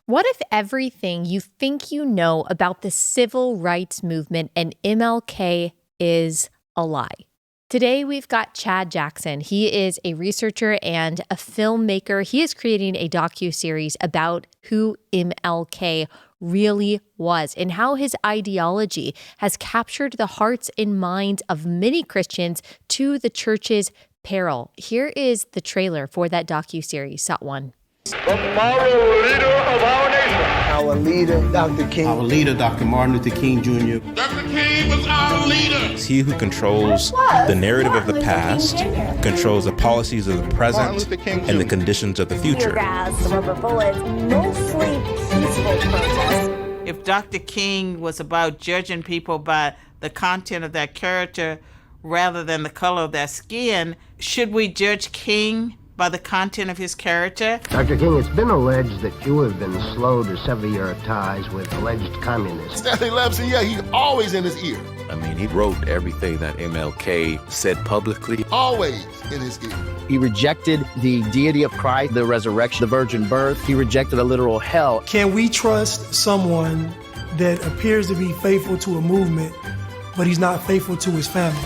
What if everything you think you know about the civil rights movement and MLK is a lie? Today, we've got Chad Jackson. He is a researcher and a filmmaker. He is creating a docuseries about who MLK really was and how his ideology has captured the hearts and minds of many Christians to the church's peril. Here is the trailer for that docuseries, Shot 1. The moral leader of our nation. Our leader, Dr. King. Our leader, Dr. Martin Luther King Jr. Dr. King was our leader. It's he who controls the narrative of the past, controls the policies of the present, and the conditions of the future. Gas, rubber bullets, mostly peaceful protests. If Dr. King was about judging people by the content of their character rather than the color of their skin, should we judge King by the content of his character? Dr. King, it's been alleged that you have been slow to sever your ties with alleged communists. Stanley Lepson, yeah, he's always in his ear. I mean, he wrote everything that MLK said publicly. Always in his ear. He rejected the deity of Christ, the resurrection, the virgin birth. He rejected a literal hell. Can we trust someone that appears to be faithful to a movement, but he's not faithful to his family?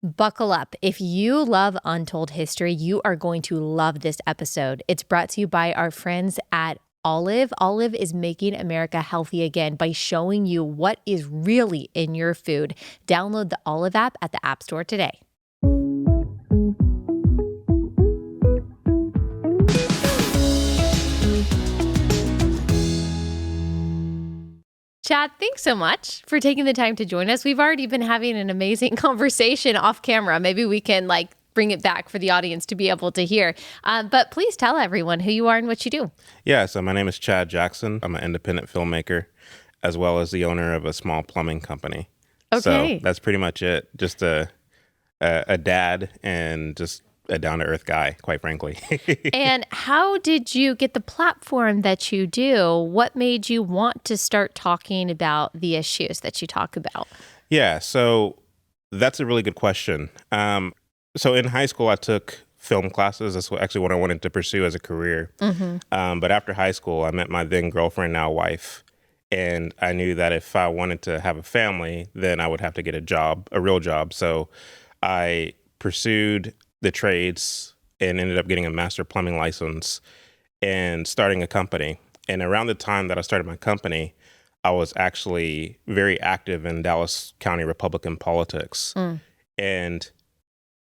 Buckle up. If you love Untold History, you are going to love this episode. It's brought to you by our friends at Olive. Olive is making America healthy again by showing you what is really in your food. Download the Olive app at the App Store today. Chad, thanks so much for taking the time to join us. We've already been having an amazing conversation off camera. Maybe we can bring it back for the audience to be able to hear. But please tell everyone who you are and what you do. Yeah, so my name is Chad Jackson. I'm an independent filmmaker, as well as the owner of a small plumbing company. Okay. So that's pretty much it. Just a dad and just a down-to-earth guy, quite frankly. And how did you get the platform that you do? What made you want to start talking about the issues that you talk about? Yeah, so that's a really good question. So in high school, I took film classes. That's actually what I wanted to pursue as a career. Mm-hmm. But after high school, I met my then girlfriend, now wife. And I knew that if I wanted to have a family, then I would have to get a job, a real job. So I pursued the trades and ended up getting a master plumbing license and starting a company. And around the time that I started my company, I was actually very active in Dallas County Republican politics. And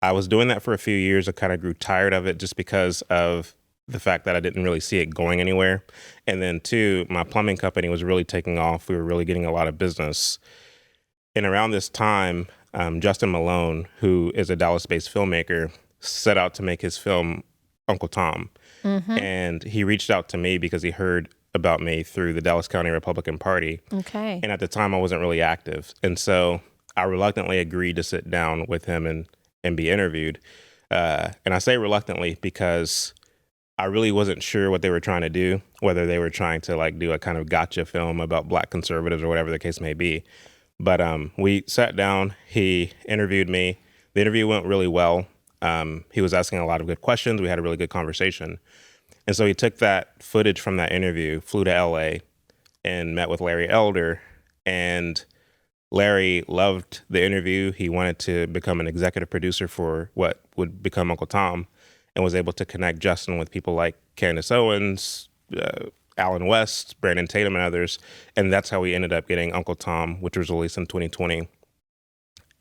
I was doing that for a few years. I kind of grew tired of it just because of the fact that I didn't really see it going anywhere. And then two, my plumbing company was really taking off. We were really getting a lot of business. And around this time, Justin Malone, who is a Dallas-based filmmaker, set out to make his film Uncle Tom. Mm-hmm. And he reached out to me because he heard about me through the Dallas County Republican Party. Okay. And at the time, I wasn't really active. And so I reluctantly agreed to sit down with him and be interviewed. And I say reluctantly because I really wasn't sure what they were trying to do, whether they were trying to do a kind of gotcha film about Black conservatives or whatever the case may be. But we sat down, he interviewed me. The interview went really well. He was asking a lot of good questions. We had a really good conversation. And so he took that footage from that interview, flew to LA, and met with Larry Elder. And Larry loved the interview. He wanted to become an executive producer for what would become Uncle Tom, and was able to connect Justin with people like Candace Owens, Alan West, Brandon Tatum, and others. And that's how we ended up getting Uncle Tom, which was released in 2020.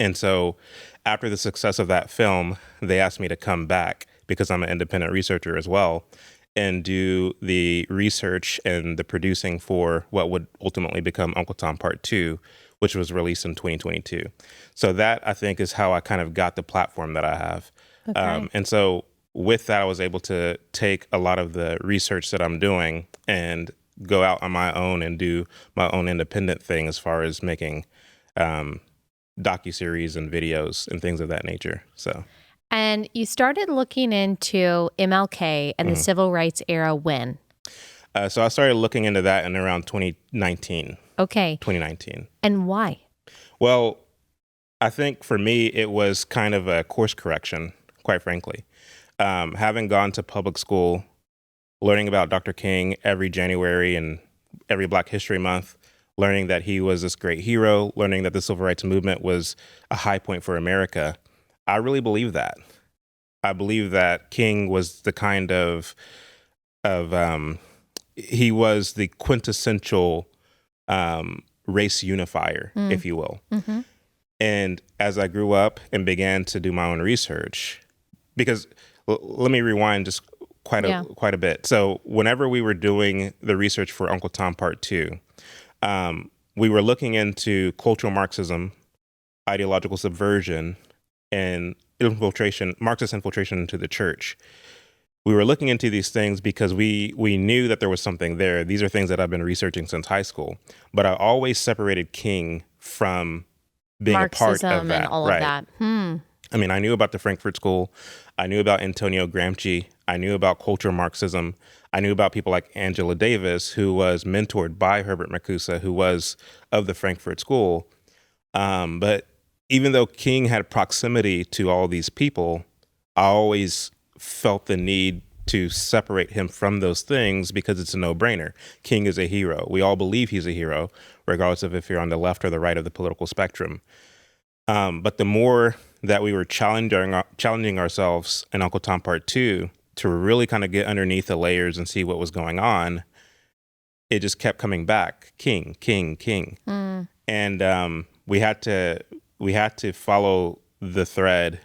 And so after the success of that film, they asked me to come back, because I'm an independent researcher as well, and do the research and the producing for what would ultimately become Uncle Tom Part 2, which was released in 2022. So that, I think, is how I kind of got the platform that I have. Okay. And so with that, I was able to take a lot of the research that I'm doing and go out on my own and do my own independent thing as far as making docuseries and videos and things of that nature. So, and you started looking into MLK and the civil rights era when? So I started looking into that in around 2019. Okay. 2019. And why? Well, I think for me, it was kind of a course correction, quite frankly. Having gone to public school learning about Dr. King every January and every Black History Month, learning that he was this great hero, learning that the civil rights movement was a high point for America. I really believe that. I believe that King was the kind of he was the quintessential race unifier, if you will. Mm-hmm. And as I grew up and began to do my own research, because let me rewind just quite a bit. So whenever we were doing the research for Uncle Tom Part 2, we were looking into cultural Marxism, ideological subversion, and Marxist infiltration into the church. We were looking into these things because we knew that there was something there. These are things that I've been researching since high school, but I always separated King from being Marxism a part of that. And all of that. I mean, I knew about the Frankfurt School. I knew about Antonio Gramsci. I knew about cultural Marxism. I knew about people like Angela Davis, who was mentored by Herbert Marcuse, who was of the Frankfurt School. But even though King had proximity to all these people, I always felt the need to separate him from those things because it's a no-brainer. King is a hero. We all believe he's a hero, regardless of if you're on the left or the right of the political spectrum. But the more that we were challenging ourselves in Uncle Tom Part 2 to really kind of get underneath the layers and see what was going on, it just kept coming back. King, King, King. And we had to follow the thread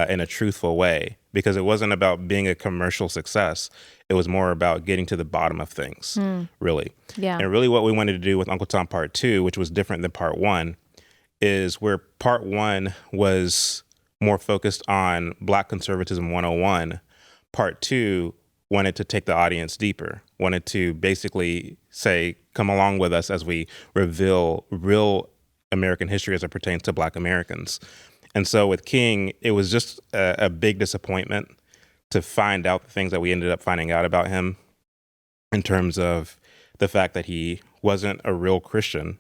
in a truthful way, because it wasn't about being a commercial success. It was more about getting to the bottom of things, really. Yeah. And really what we wanted to do with Uncle Tom Part 2, which was different than Part 1, is where Part 1 was more focused on Black conservatism 101. Part 2 wanted to take the audience deeper, wanted to basically say, come along with us as we reveal real American history as it pertains to Black Americans. And so with King, it was just a big disappointment to find out the things that we ended up finding out about him in terms of the fact that he wasn't a real Christian.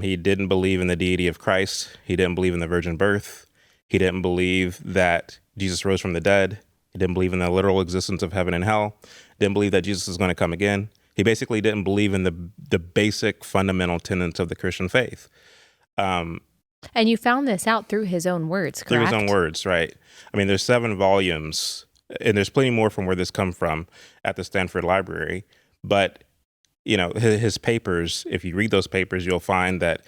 He didn't believe in the deity of Christ. He didn't believe in the virgin birth. He didn't believe that Jesus rose from the dead. He didn't believe in the literal existence of heaven and hell. Didn't believe that Jesus is going to come again. He basically didn't believe in the basic fundamental tenets of the Christian faith. And you found this out through his own words, correct? Through his own words, right. I mean, there's 7 volumes, and there's plenty more from where this come from at the Stanford Library. But, you know, his papers, if you read those papers, you'll find that,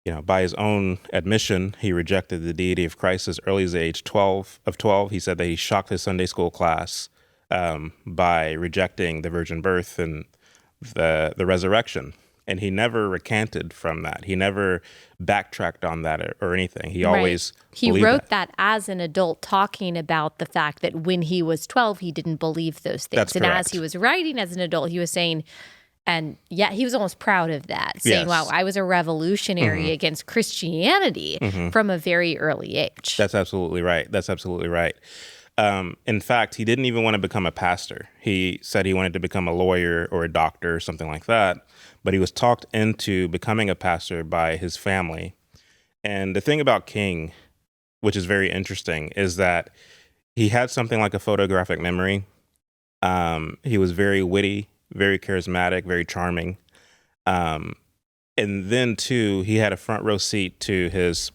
you know, by his own admission, he rejected the deity of Christ as early as the age 12. He said that he shocked his Sunday school class by rejecting the virgin birth and the resurrection. And he never recanted from that. He never backtracked on that or anything. He always He wrote that as an adult, talking about the fact that when he was 12, he didn't believe those things. That's and correct. as he was writing as an adult, he was saying, and yeah, he was almost proud of that, saying, Yes. wow, I was a revolutionary against Christianity from a very early age. That's absolutely right. That's absolutely right. In fact, he didn't even want to become a pastor. He said he wanted to become a lawyer or a doctor or something like that. But he was talked into becoming a pastor by his family. And the thing about King, which is very interesting, is that he had something like a photographic memory. He was very witty, very charismatic, very charming. And then, too, he had a front row seat to his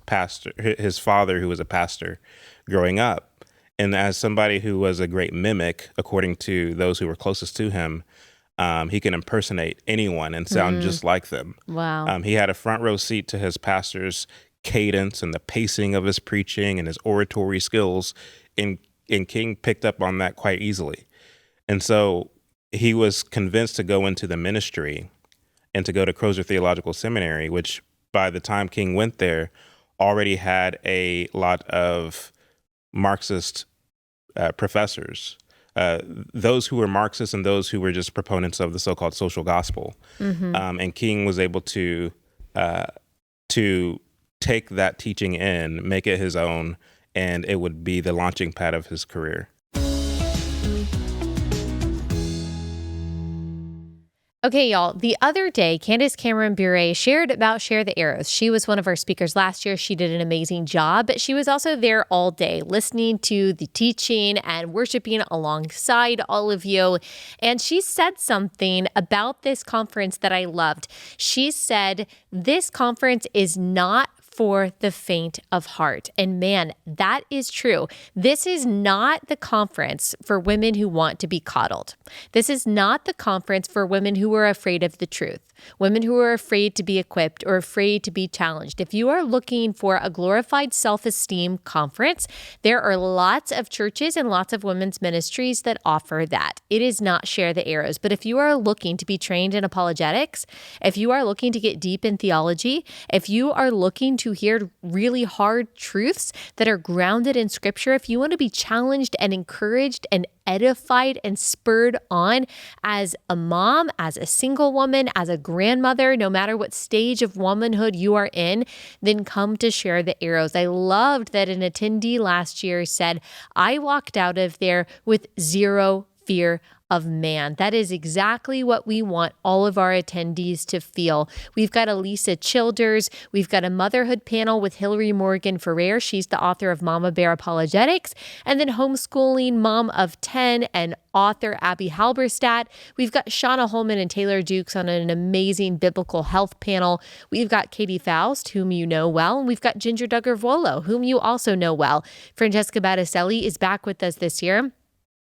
father, who was a pastor, growing up. And as somebody who was a great mimic, according to those who were closest to him, he can impersonate anyone and sound just like them. Wow. He had a front row seat to his pastor's cadence and the pacing of his preaching and his oratory skills. And King picked up on that quite easily. And so he was convinced to go into the ministry and to go to Crozer Theological Seminary, which by the time King went there already had a lot of Marxist professors. Those who were Marxists and those who were just proponents of the so-called social gospel. And King was able to take that teaching in, make it his own, and it would be the launching pad of his career. Okay, y'all. The other day, Candace Cameron Bure shared about Share the Arrows. She was one of our speakers last year. She did an amazing job, but she was also there all day listening to the teaching and worshiping alongside all of you. And she said something about this conference that I loved. She said, this conference is not for the faint of heart. And man, that is true. This is not the conference for women who want to be coddled. This is not the conference for women who are afraid of the truth, women who are afraid to be equipped or afraid to be challenged. If you are looking for a glorified self-esteem conference, there are lots of churches and lots of women's ministries that offer that. It is not Share the Arrows. But if you are looking to be trained in apologetics, if you are looking to get deep in theology, if you are looking to hear really hard truths that are grounded in scripture, if you want to be challenged and encouraged and edified and spurred on as a mom, as a single woman, as a grandmother, no matter what stage of womanhood you are in, then come to Share the Arrows. I loved that an attendee last year said, I walked out of there with zero fear of man. That is exactly what we want all of our attendees to feel. We've got Elisa Childers. We've got a motherhood panel with Hillary Morgan Ferrer. She's the author of Mama Bear Apologetics. And then homeschooling mom of 10 and author Abby Halberstadt. We've got Shauna Holman and Taylor Dukes on an amazing biblical health panel. We've got Katie Faust, whom you know well. And we've got Ginger Duggar-Volo, whom you also know well. Francesca Battistelli is back with us this year,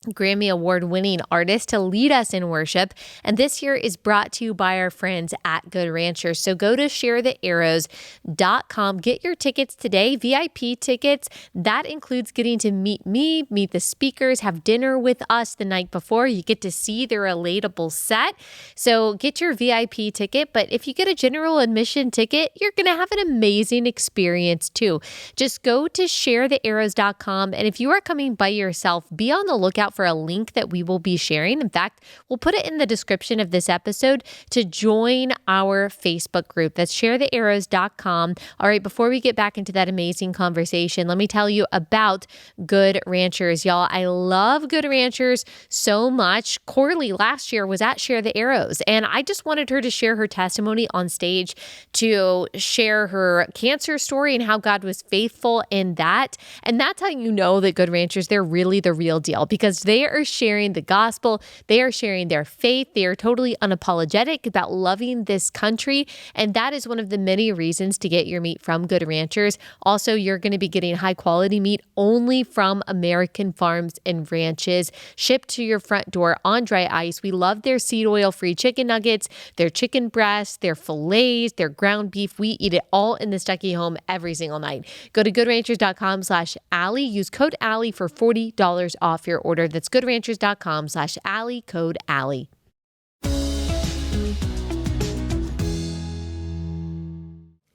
Grammy Award-winning artist, to lead us in worship. And this year is brought to you by our friends at Good Ranchers. So go to sharethearrows.com. Get your tickets today, VIP tickets. That includes getting to meet me, meet the speakers, have dinner with us the night before. You get to see their relatable set. So get your VIP ticket. But if you get a general admission ticket, you're going to have an amazing experience too. Just go to sharethearrows.com. And if you are coming by yourself, be on the lookout for a link that we will be sharing. In fact, we'll put it in the description of this episode to join our Facebook group. That's sharethearrows.com. All right, before we get back into that amazing conversation, let me tell you about Good Ranchers. Y'all, I love Good Ranchers so much. Corley last year was at Share the Arrows, and I just wanted her to share her testimony on stage, to share her cancer story and how God was faithful in that. And that's how you know that Good Ranchers, they're really the real deal, because they are sharing the gospel. They are sharing their faith. They are totally unapologetic about loving this country. And that is one of the many reasons to get your meat from Good Ranchers. Also, you're going to be getting high quality meat only from American farms and ranches, shipped to your front door on dry ice. We love their seed oil free chicken nuggets, their chicken breasts, their fillets, their ground beef. We eat it all in the Stuckey home every single night. Go to goodranchers.com/Allie. Use code Allie for $40 off your order. That's goodranchers.com/Allie, code Allie.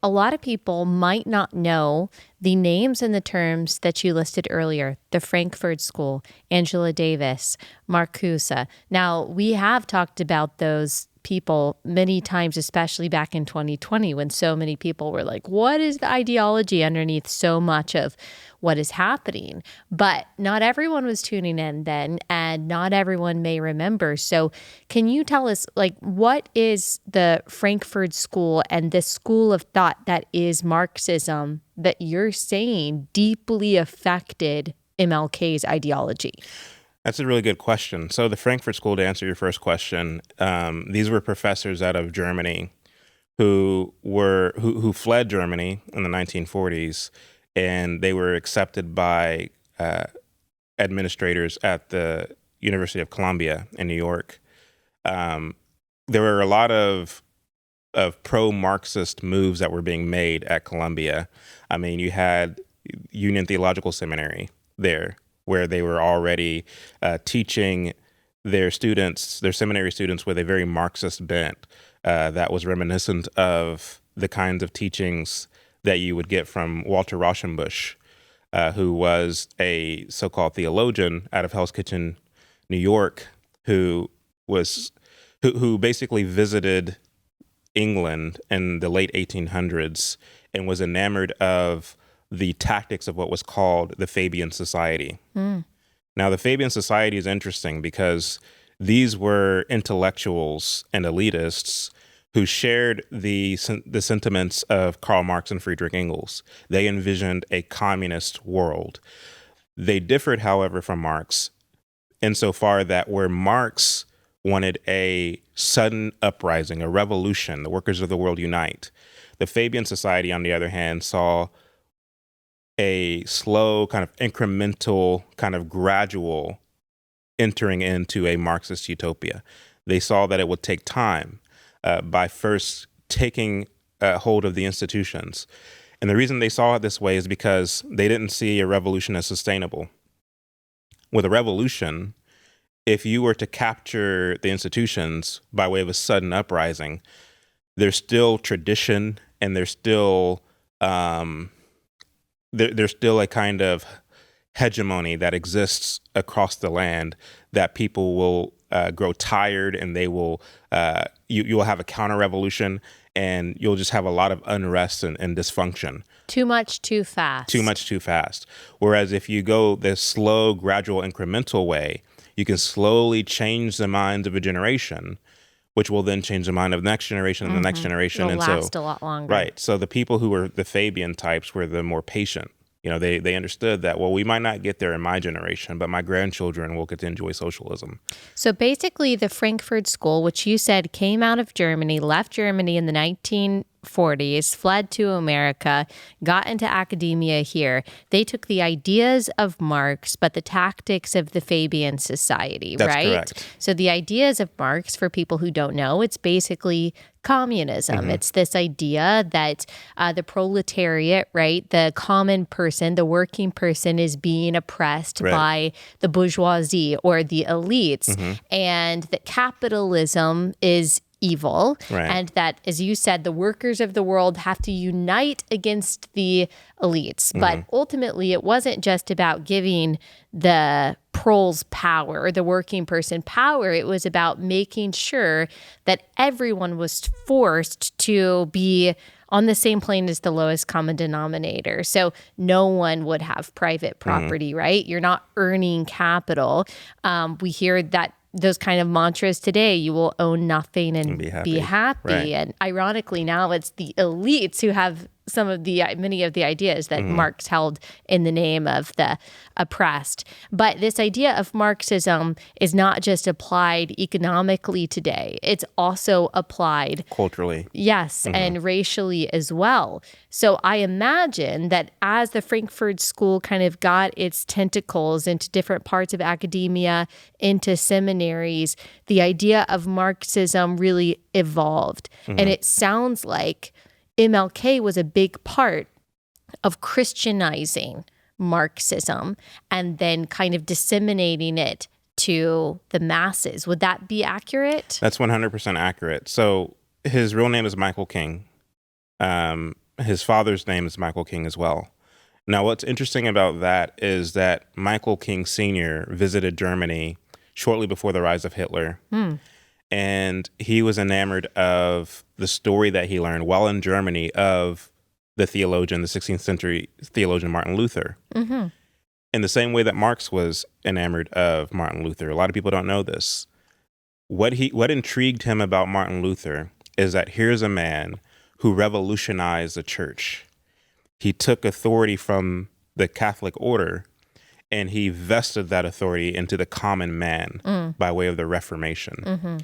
A lot of people might not know the names and the terms that you listed earlier: the Frankfurt School, Angela Davis, Marcuse. Now, we have talked about those people many times, especially back in 2020, when so many people were like, what is the ideology underneath so much of what is happening? But not everyone was tuning in then, and not everyone may remember. So can you tell us, like, what is the Frankfurt School and this school of thought that is Marxism that you're saying deeply affected MLK's ideology? That's a really good question. So the Frankfurt School, to answer your first question, these were professors out of Germany who fled Germany in the 1940s, and they were accepted by administrators at the University of Columbia in New York. There were a lot of pro-Marxist moves that were being made at Columbia. I mean, you had Union Theological Seminary there, where they were already teaching their students, their seminary students, with a very Marxist bent that was reminiscent of the kinds of teachings that you would get from Walter Rauschenbusch, who was a so-called theologian out of Hell's Kitchen, New York, who basically visited England in the late 1800s and was enamored of the tactics of what was called the Fabian Society. Now, the Fabian Society is interesting because These were intellectuals and elitists who shared the sentiments of Karl Marx and Friedrich Engels. They envisioned a communist world. They differed, however, from Marx insofar that where Marx wanted a sudden uprising, a revolution, the workers of the world unite, the Fabian Society, on the other hand, saw a slow, kind of incremental, kind of gradual entering into a Marxist utopia. They saw that it would take time by first taking hold of the institutions. And the reason they saw it this way is because they didn't see a revolution as sustainable. With a revolution, if you were to capture the institutions by way of a sudden uprising, there's still tradition and there's still there's still a kind of hegemony that exists across the land that people will grow tired, and they will you will have a counter revolution, and you'll just have a lot of unrest and dysfunction. Too much, too fast. Too much, too fast. Whereas if you go this slow, gradual, incremental way, you can slowly change the minds of a generation, which will then change the mind of the next generation and the next generation. It'll and last a lot longer. Right. So the people who were the Fabian types were the more patient. You know, they understood that, well, we might not get there in my generation, but my grandchildren will get to enjoy socialism. So basically the Frankfurt School, which you said came out of Germany, left Germany in the 1940s, fled to America, got into academia here. They took the ideas of Marx, but the tactics of the Fabian Society, That's right? correct. So the ideas of Marx, for people who don't know, it's basically communism. It's this idea that the proletariat, right, the common person, the working person is being oppressed by the bourgeoisie or the elites, and that capitalism is evil, and that, as you said, the workers of the world have to unite against the elites. But ultimately, it wasn't just about giving the proles power, the working person power. It was about making sure that everyone was forced to be on the same plane as the lowest common denominator. So no one would have private property, right? You're not earning capital. We hear that those kind of mantras today: you will own nothing and be happy. Right. And ironically, now it's the elites who have many of the ideas that Marx held in the name of the oppressed. But this idea of Marxism is not just applied economically today. It's also applied Culturally. Yes, and racially as well. So I imagine that as the Frankfurt School kind of got its tentacles into different parts of academia, into seminaries, the idea of Marxism really evolved. And it sounds like MLK was a big part of Christianizing Marxism and then kind of disseminating it to the masses. Would that be accurate? That's 100% accurate. So his real name is Michael King. His father's name is Michael King as well. Now, what's interesting about that is that Michael King Sr. visited Germany shortly before the rise of Hitler. And he was enamored of the story that he learned while in Germany of the 16th century theologian Martin Luther. In the same way that Marx was enamored of Martin Luther. A lot of people don't know this. What intrigued him about Martin Luther is that here's a man who revolutionized the church. He took authority from the Catholic order and he vested that authority into the common man by way of the Reformation.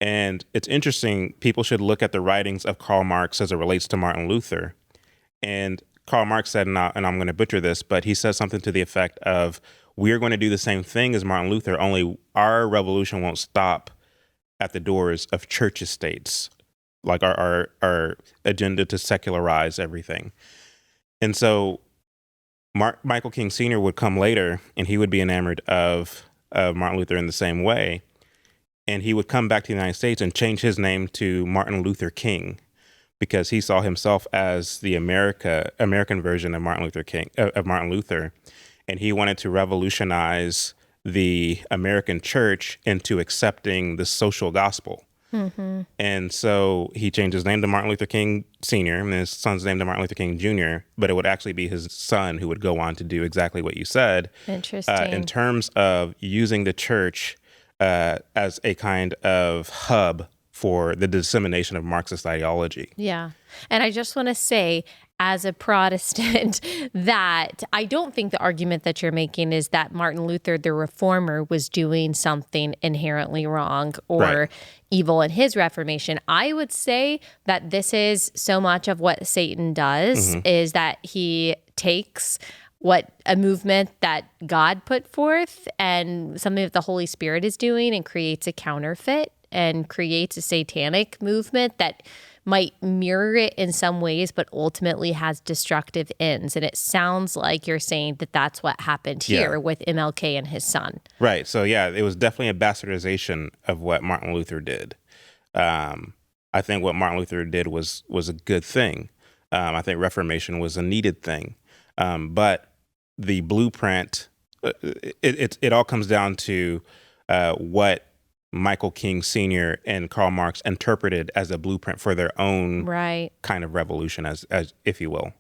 And it's interesting, people should look at the writings of Karl Marx as it relates to Martin Luther. And Karl Marx said, and I'm going to butcher this, but he said something to the effect of, we are going to do the same thing as Martin Luther, only our revolution won't stop at the doors of church estates, like our agenda to secularize everything. And so Michael King Sr. would come later, and he would be enamored of Martin Luther in the same way. And he would come back to the United States and change his name to Martin Luther King, because he saw himself as the American version of Martin Luther, and he wanted to revolutionize the American church into accepting the social gospel. And so he changed his name to Martin Luther King Sr. and his son's name to Martin Luther King Jr., but it would actually be his son who would go on to do exactly what you said. Interesting. In terms of using the church as a kind of hub for the dissemination of Marxist ideology. Yeah. And I just want to say, as a Protestant, that I don't think the argument that you're making is that Martin Luther, the reformer, was doing something inherently wrong or evil in his Reformation. I would say that this is so much of what Satan does, is that he takes what a movement that God put forth and something that the Holy Spirit is doing and creates a counterfeit and creates a satanic movement that might mirror it in some ways, but ultimately has destructive ends. And it sounds like you're saying that that's what happened here with MLK and his son. Right. So, yeah, it was definitely a bastardization of what Martin Luther did. I think what Martin Luther did was a good thing. I think Reformation was a needed thing. But the blueprint, it all comes down to what Michael King Sr. and Karl Marx interpreted as a blueprint for their own kind of revolution, as if you will.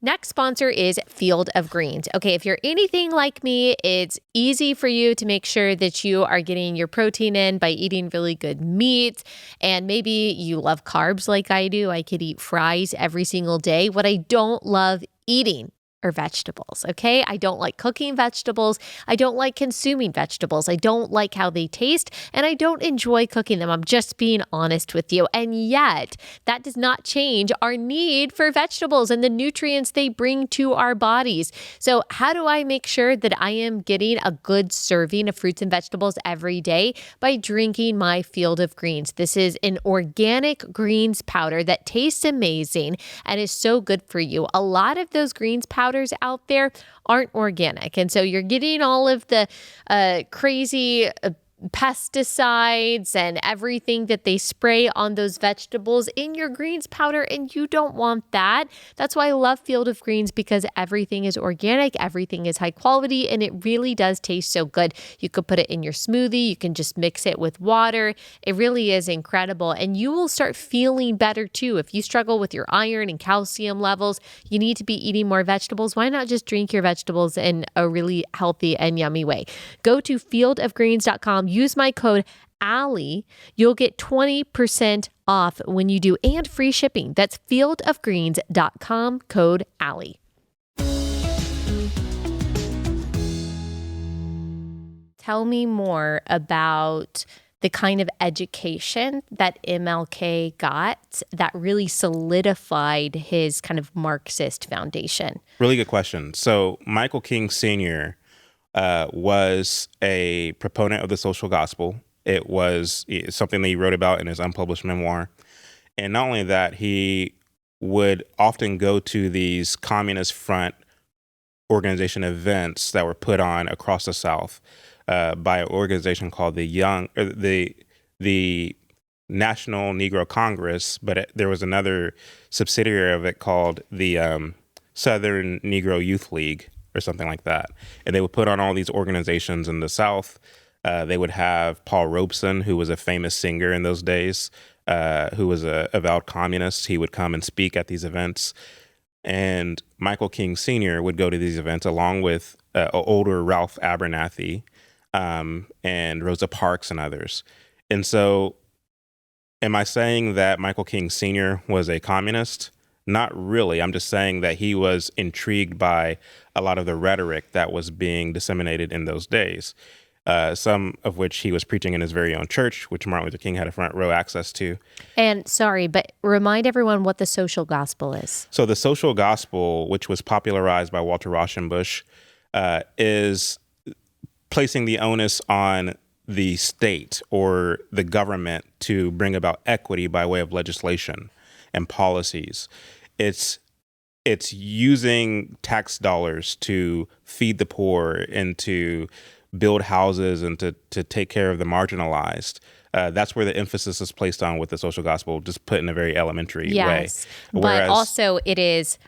Next sponsor is Field of Greens. Okay, if you're anything like me, it's easy for you to make sure that you are getting your protein in by eating really good meat. And maybe you love carbs like I do. I could eat fries every single day. What I don't love eating are vegetables, okay? I don't like cooking vegetables. I don't like consuming vegetables. I don't like how they taste, and I don't enjoy cooking them. I'm just being honest with you. And yet, that does not change our need for vegetables and the nutrients they bring to our bodies. So how do I make sure that I am getting a good serving of fruits and vegetables every day? By drinking my Field of Greens. This is an organic greens powder that tastes amazing and is so good for you. A lot of those greens powders out there aren't organic. And so you're getting all of the crazy pesticides and everything that they spray on those vegetables in your greens powder, and you don't want that. That's why I love Field of Greens, because everything is organic, everything is high quality, and it really does taste so good. You could put it in your smoothie, you can just mix it with water. It really is incredible, and you will start feeling better too. If you struggle with your iron and calcium levels, you need to be eating more vegetables. Why not just drink your vegetables in a really healthy and yummy way? Go to fieldofgreens.com. Use my code Allie. You'll get 20% off when you do, and free shipping. That's fieldofgreens.com, code Allie. Tell me more about the kind of education that MLK got that really solidified his kind of Marxist foundation. Really good question. So Michael King Sr. Was a proponent of the social gospel. It was something that he wrote about in his unpublished memoir. And not only that, he would often go to these Communist Front organization events that were put on across the South by an organization called the National Negro Congress, but there was another subsidiary of it called the Southern Negro Youth League, or something like that. And they would put on all these organizations in the South. They would have Paul Robeson, who was a famous singer in those days, who was a avowed communist. He would come and speak at these events. And Michael King Sr. would go to these events along with older Ralph Abernathy and Rosa Parks and others. And so am I saying that Michael King Sr. was a communist? Not really. I'm just saying that he was intrigued by a lot of the rhetoric that was being disseminated in those days, some of which he was preaching in his very own church, which Martin Luther King had a front row access to. And sorry, but remind everyone what the social gospel is. So the social gospel, which was popularized by Walter Rauschenbusch, is placing the onus on the state or the government to bring about equity by way of legislation and policies. It's using tax dollars to feed the poor and to build houses and to take care of the marginalized. That's where the emphasis is placed on with the social gospel, just put in a very elementary way. But also it is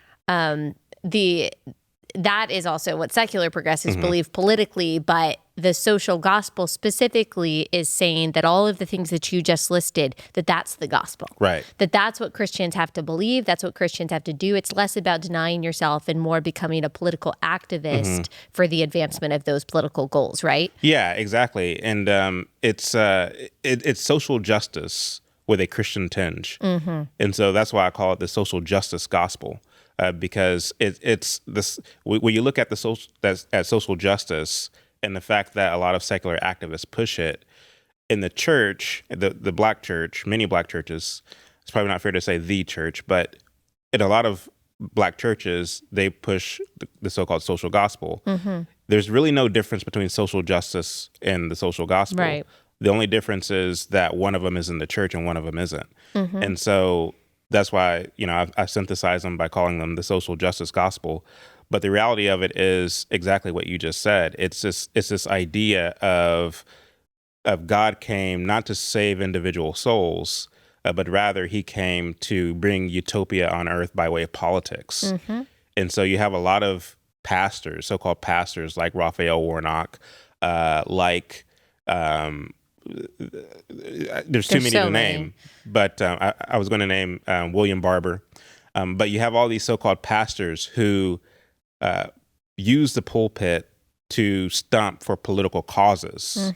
that is also what secular progressives believe politically, but the social gospel specifically is saying that all of the things that you just listed, that's the gospel. Right. That's what Christians have to believe. That's what Christians have to do. It's less about denying yourself and more becoming a political activist for the advancement of those political goals, right? Yeah, exactly. And it's social justice with a Christian tinge. And so that's why I call it the social justice gospel. Because it's this, when you look at at social justice and the fact that a lot of secular activists push it in the church, the black church, many black churches, it's probably not fair to say the church, but in a lot of black churches, they push the so-called social gospel. There's really no difference between social justice and the social gospel. Right. The only difference is that one of them is in the church and one of them isn't. And so that's why, I synthesize them by calling them the social justice gospel. But the reality of it is exactly what you just said. It's this idea of God came not to save individual souls, but rather he came to bring utopia on earth by way of politics. And so you have a lot of pastors, so-called pastors like Raphael Warnock, there's too many to name, but I was going to name William Barber. But you have all these so-called pastors who use the pulpit to stump for political causes,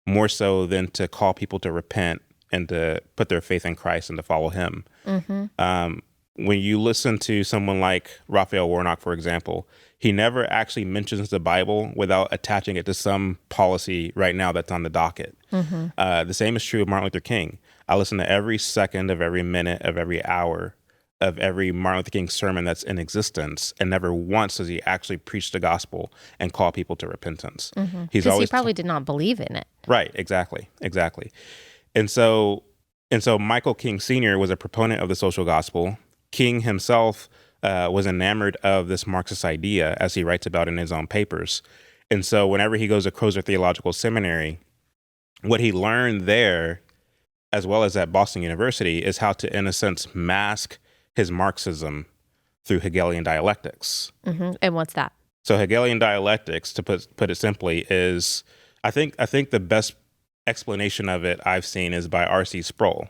more so than to call people to repent and to put their faith in Christ and to follow him. When you listen to someone like Raphael Warnock, for example, he never actually mentions the Bible without attaching it to some policy right now that's on the docket. The same is true of Martin Luther King. I listen to every second of every minute of every hour of every Martin Luther King sermon that's in existence, and never once does he actually preach the gospel and call people to repentance. Because he probably did not believe in it. Right, exactly. And so Michael King Sr. was a proponent of the social gospel. King himself was enamored of this Marxist idea, as he writes about in his own papers. And so whenever he goes to Crozer Theological Seminary, what he learned there, as well as at Boston University, is how to, in a sense, mask his Marxism through Hegelian dialectics. And what's that? So Hegelian dialectics, to put it simply, is I think the best explanation of it I've seen is by R.C. Sproul,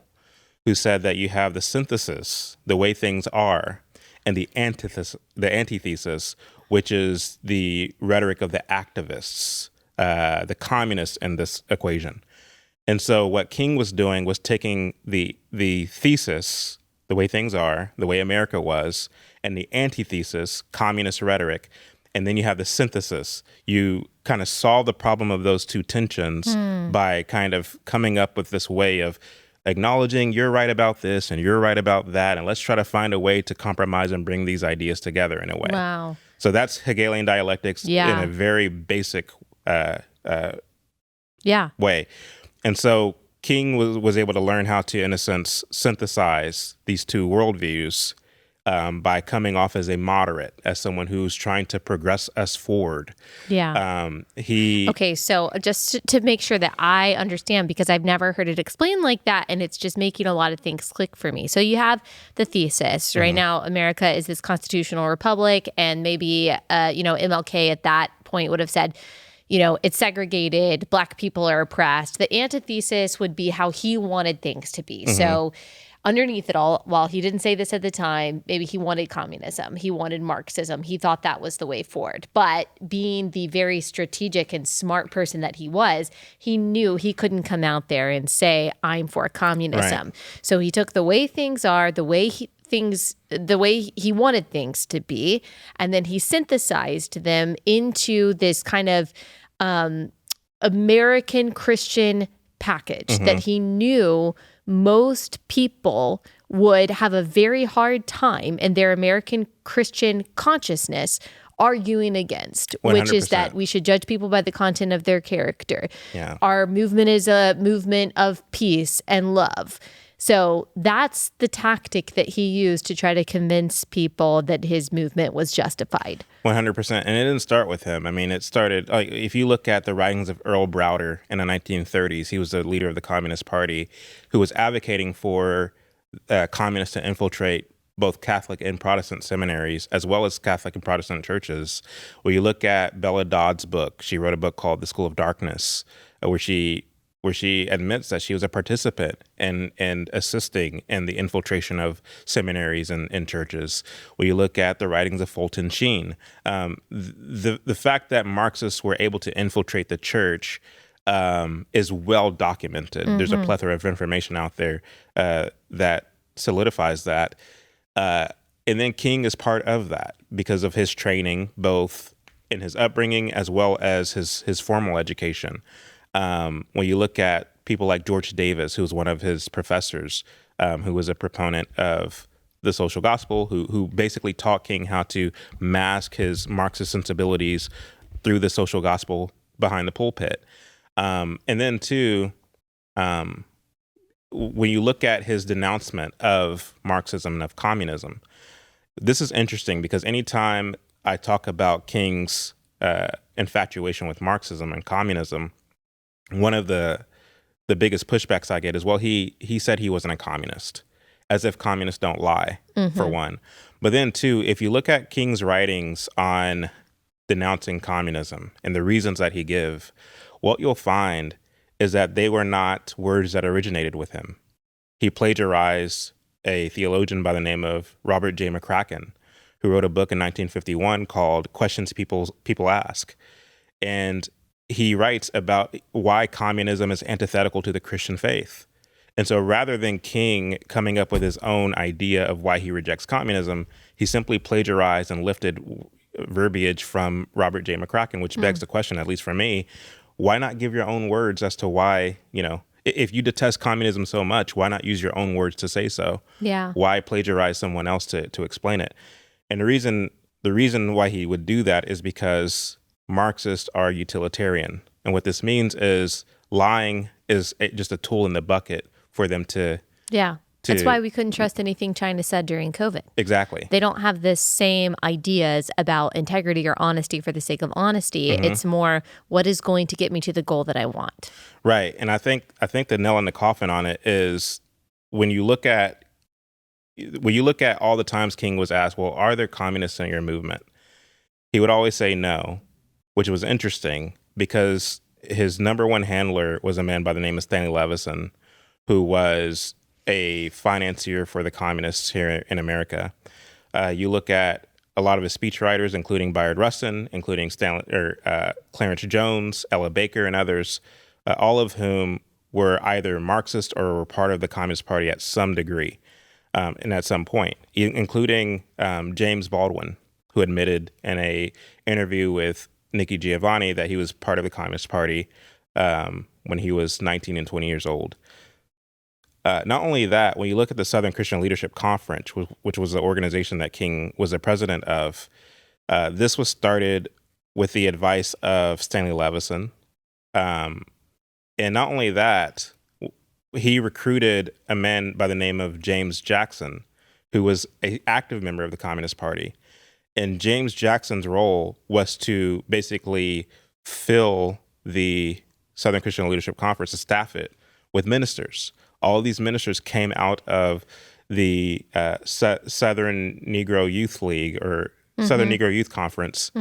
who said that you have the synthesis, the way things are, and the antithesis, which is the rhetoric of the activists, the communists in this equation. And so what King was doing was taking the thesis, the way things are, the way America was, and the antithesis, communist rhetoric, and then you have the synthesis. You kind of solve the problem of those two tensions by kind of coming up with this way of acknowledging you're right about this and you're right about that, and let's try to find a way to compromise and bring these ideas together in a way. Wow. So that's Hegelian dialectics in a very basic way. And so King was able to learn how to, in a sense, synthesize these two worldviews by coming off as a moderate, as someone who's trying to progress us forward. Okay, so just to make sure that I understand, because I've never heard it explained like that, and it's just making a lot of things click for me. So you have the thesis. Right now, America is this constitutional republic, and maybe, MLK at that point would have said, it's segregated, Black people are oppressed. The antithesis would be how he wanted things to be. So underneath it all, while he didn't say this at the time, maybe he wanted communism, he wanted Marxism, he thought that was the way forward. But being the very strategic and smart person that he was, he knew he couldn't come out there and say, I'm for communism. Right. So he took the way things are, the way he wanted things to be, and then he synthesized them into this kind of American Christian package that he knew most people would have a very hard time in their American Christian consciousness arguing against, 100%. Which is that we should judge people by the content of their character. Yeah. Our movement is a movement of peace and love. So that's the tactic that he used to try to convince people that his movement was justified. 100%. And it didn't start with him. I mean, it started, if you look at the writings of Earl Browder in the 1930s, he was the leader of the Communist Party who was advocating for communists to infiltrate both Catholic and Protestant seminaries, as well as Catholic and Protestant churches. When you look at Bella Dodd's book, she wrote a book called The School of Darkness, where she admits that she was a participant in assisting in the infiltration of seminaries and churches. When you look at the writings of Fulton Sheen, the fact that Marxists were able to infiltrate the church is well documented. Mm-hmm. There's a plethora of information out there that solidifies that. And then King is part of that because of his training, both in his upbringing as well as his formal education. When you look at people like George Davis, who was one of his professors, who was a proponent of the social gospel, who basically taught King how to mask his Marxist sensibilities through the social gospel behind the pulpit. And then too, when you look at his denouncement of Marxism and of communism, this is interesting because anytime I talk about King's infatuation with Marxism and communism, one of the biggest pushbacks I get is, well, he said he wasn't a communist, as if communists don't lie, for one. But then two, if you look at King's writings on denouncing communism and the reasons that he give, what you'll find is that they were not words that originated with him. He plagiarized a theologian by the name of Robert J. McCracken, who wrote a book in 1951 called Questions People Ask. And he writes about why communism is antithetical to the Christian faith. And so rather than King coming up with his own idea of why he rejects communism, he simply plagiarized and lifted verbiage from Robert J. McCracken, which begs the question, at least for me, why not give your own words as to why, if you detest communism so much, why not use your own words to say so? Yeah. Why plagiarize someone else to explain it? And the reason why he would do that is because Marxists are utilitarian. And what this means is lying is just a tool in the bucket for them to... Yeah. That's why we couldn't trust anything China said during COVID. Exactly. They don't have the same ideas about integrity or honesty for the sake of honesty. It's more, what is going to get me to the goal that I want? Right. And I think the nail in the coffin on it is when you look at all the times King was asked, well, are there communists in your movement? He would always say no, which was interesting because his number one handler was a man by the name of Stanley Levison, who was a financier for the communists here in America. You look at a lot of his speechwriters, including Bayard Rustin, including Clarence Jones, Ella Baker, and others, all of whom were either Marxist or were part of the Communist Party at some degree and at some point, including James Baldwin, who admitted in a interview with Nikki Giovanni that he was part of the Communist Party when he was 19 and 20 years old. Not only that, when you look at the Southern Christian Leadership Conference, which was the organization that King was the president of, this was started with the advice of Stanley Levison. And not only that, he recruited a man by the name of James Jackson, who was an active member of the Communist Party. And James Jackson's role was to basically fill the Southern Christian Leadership Conference, to staff it with ministers. All of these ministers came out of the Southern Negro Youth League or Southern Negro Youth Conference,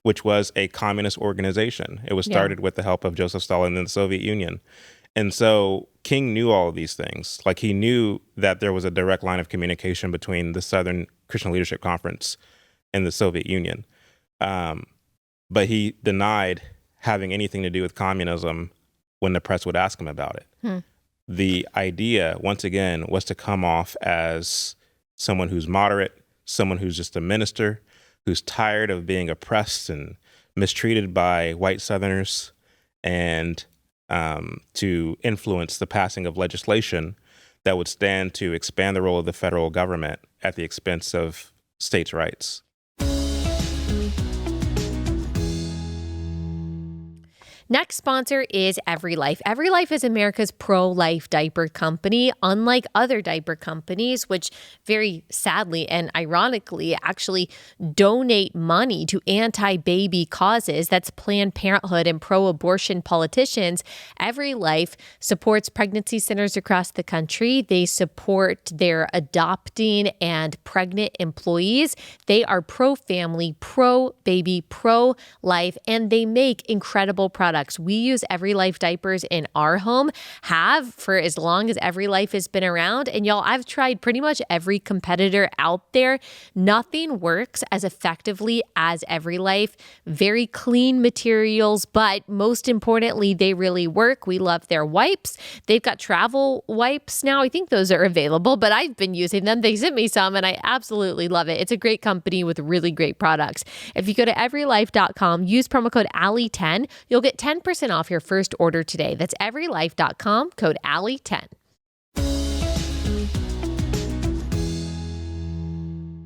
which was a communist organization. It was started with the help of Joseph Stalin and the Soviet Union. And so King knew all of these things. Like, he knew that there was a direct line of communication between the Southern Christian Leadership Conference and the Soviet Union. But he denied having anything to do with communism when the press would ask him about it. The idea, once again, was to come off as someone who's moderate, someone who's just a minister, who's tired of being oppressed and mistreated by white Southerners, and to influence the passing of legislation that would stand to expand the role of the federal government at the expense of states' rights. Next sponsor is EveryLife. EveryLife is America's pro-life diaper company, unlike other diaper companies, which very sadly and ironically actually donate money to anti-baby causes. That's Planned Parenthood and pro-abortion politicians. EveryLife supports pregnancy centers across the country. They support their adopting and pregnant employees. They are pro-family, pro-baby, pro-life, and they make incredible products. We use EveryLife diapers in our home, have for as long as EveryLife has been around. And y'all, I've tried pretty much every competitor out there. Nothing works as effectively as EveryLife. Very clean materials, but most importantly, they really work. We love their wipes. They've got travel wipes now. I think those are available, but I've been using them. They sent me some and I absolutely love it. It's a great company with really great products. If you go to everylife.com, use promo code Allie10, you'll get 10% off your first order today. That's everylife.com, code Allie10.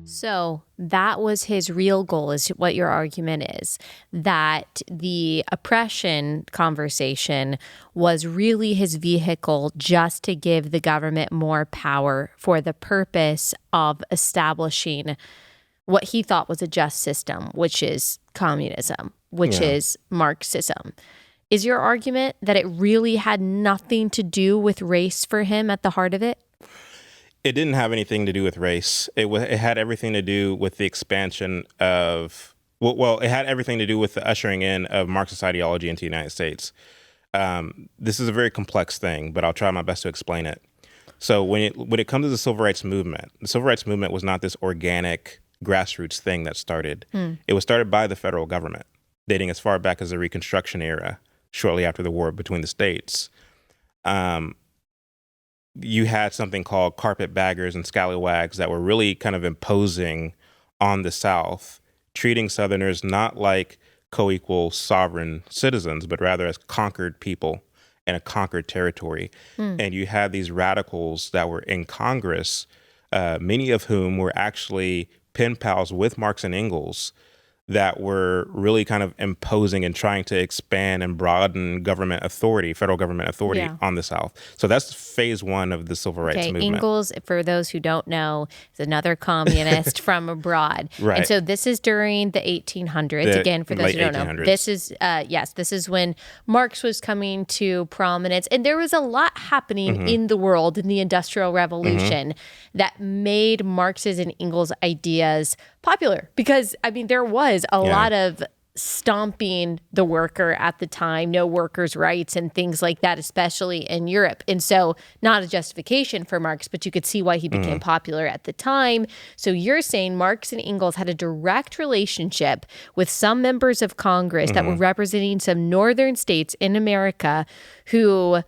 So that was his real goal, is what your argument is, that the oppression conversation was really his vehicle just to give the government more power for the purpose of establishing what he thought was a just system, which is communism, which is Marxism. Is your argument that it really had nothing to do with race for him at the heart of it? It didn't have anything to do with race. It had everything to do with the expansion of, it had everything to do with the ushering in of Marxist ideology into the United States. This is a very complex thing, but I'll try my best to explain it. So when it comes to the civil rights movement was not this organic grassroots thing that started. It was started by the federal government, dating as far back as the Reconstruction era, shortly after the war between the states. You had something called carpetbaggers and scallywags that were really kind of imposing on the South, treating Southerners not like co-equal sovereign citizens, but rather as conquered people in a conquered territory. And you had these radicals that were in Congress, many of whom were actually pen pals with Marx and Engels, that were really kind of imposing and trying to expand and broaden government authority, federal government authority on the South. So that's phase one of the civil rights movement. Engels, for those who don't know, is another communist from abroad. Right. And so this is during the 1800s. Again, for those who don't know, this is, this is when Marx was coming to prominence. And there was a lot happening in the world in the Industrial Revolution that made Marx's and Engels' ideas popular, because I mean there was a lot of stomping the worker at the time, no workers' rights and things like that, especially in Europe. And so not a justification for Marx, but you could see why he became popular at the time. So you're saying Marx and Engels had a direct relationship with some members of Congress that were representing some northern states in America who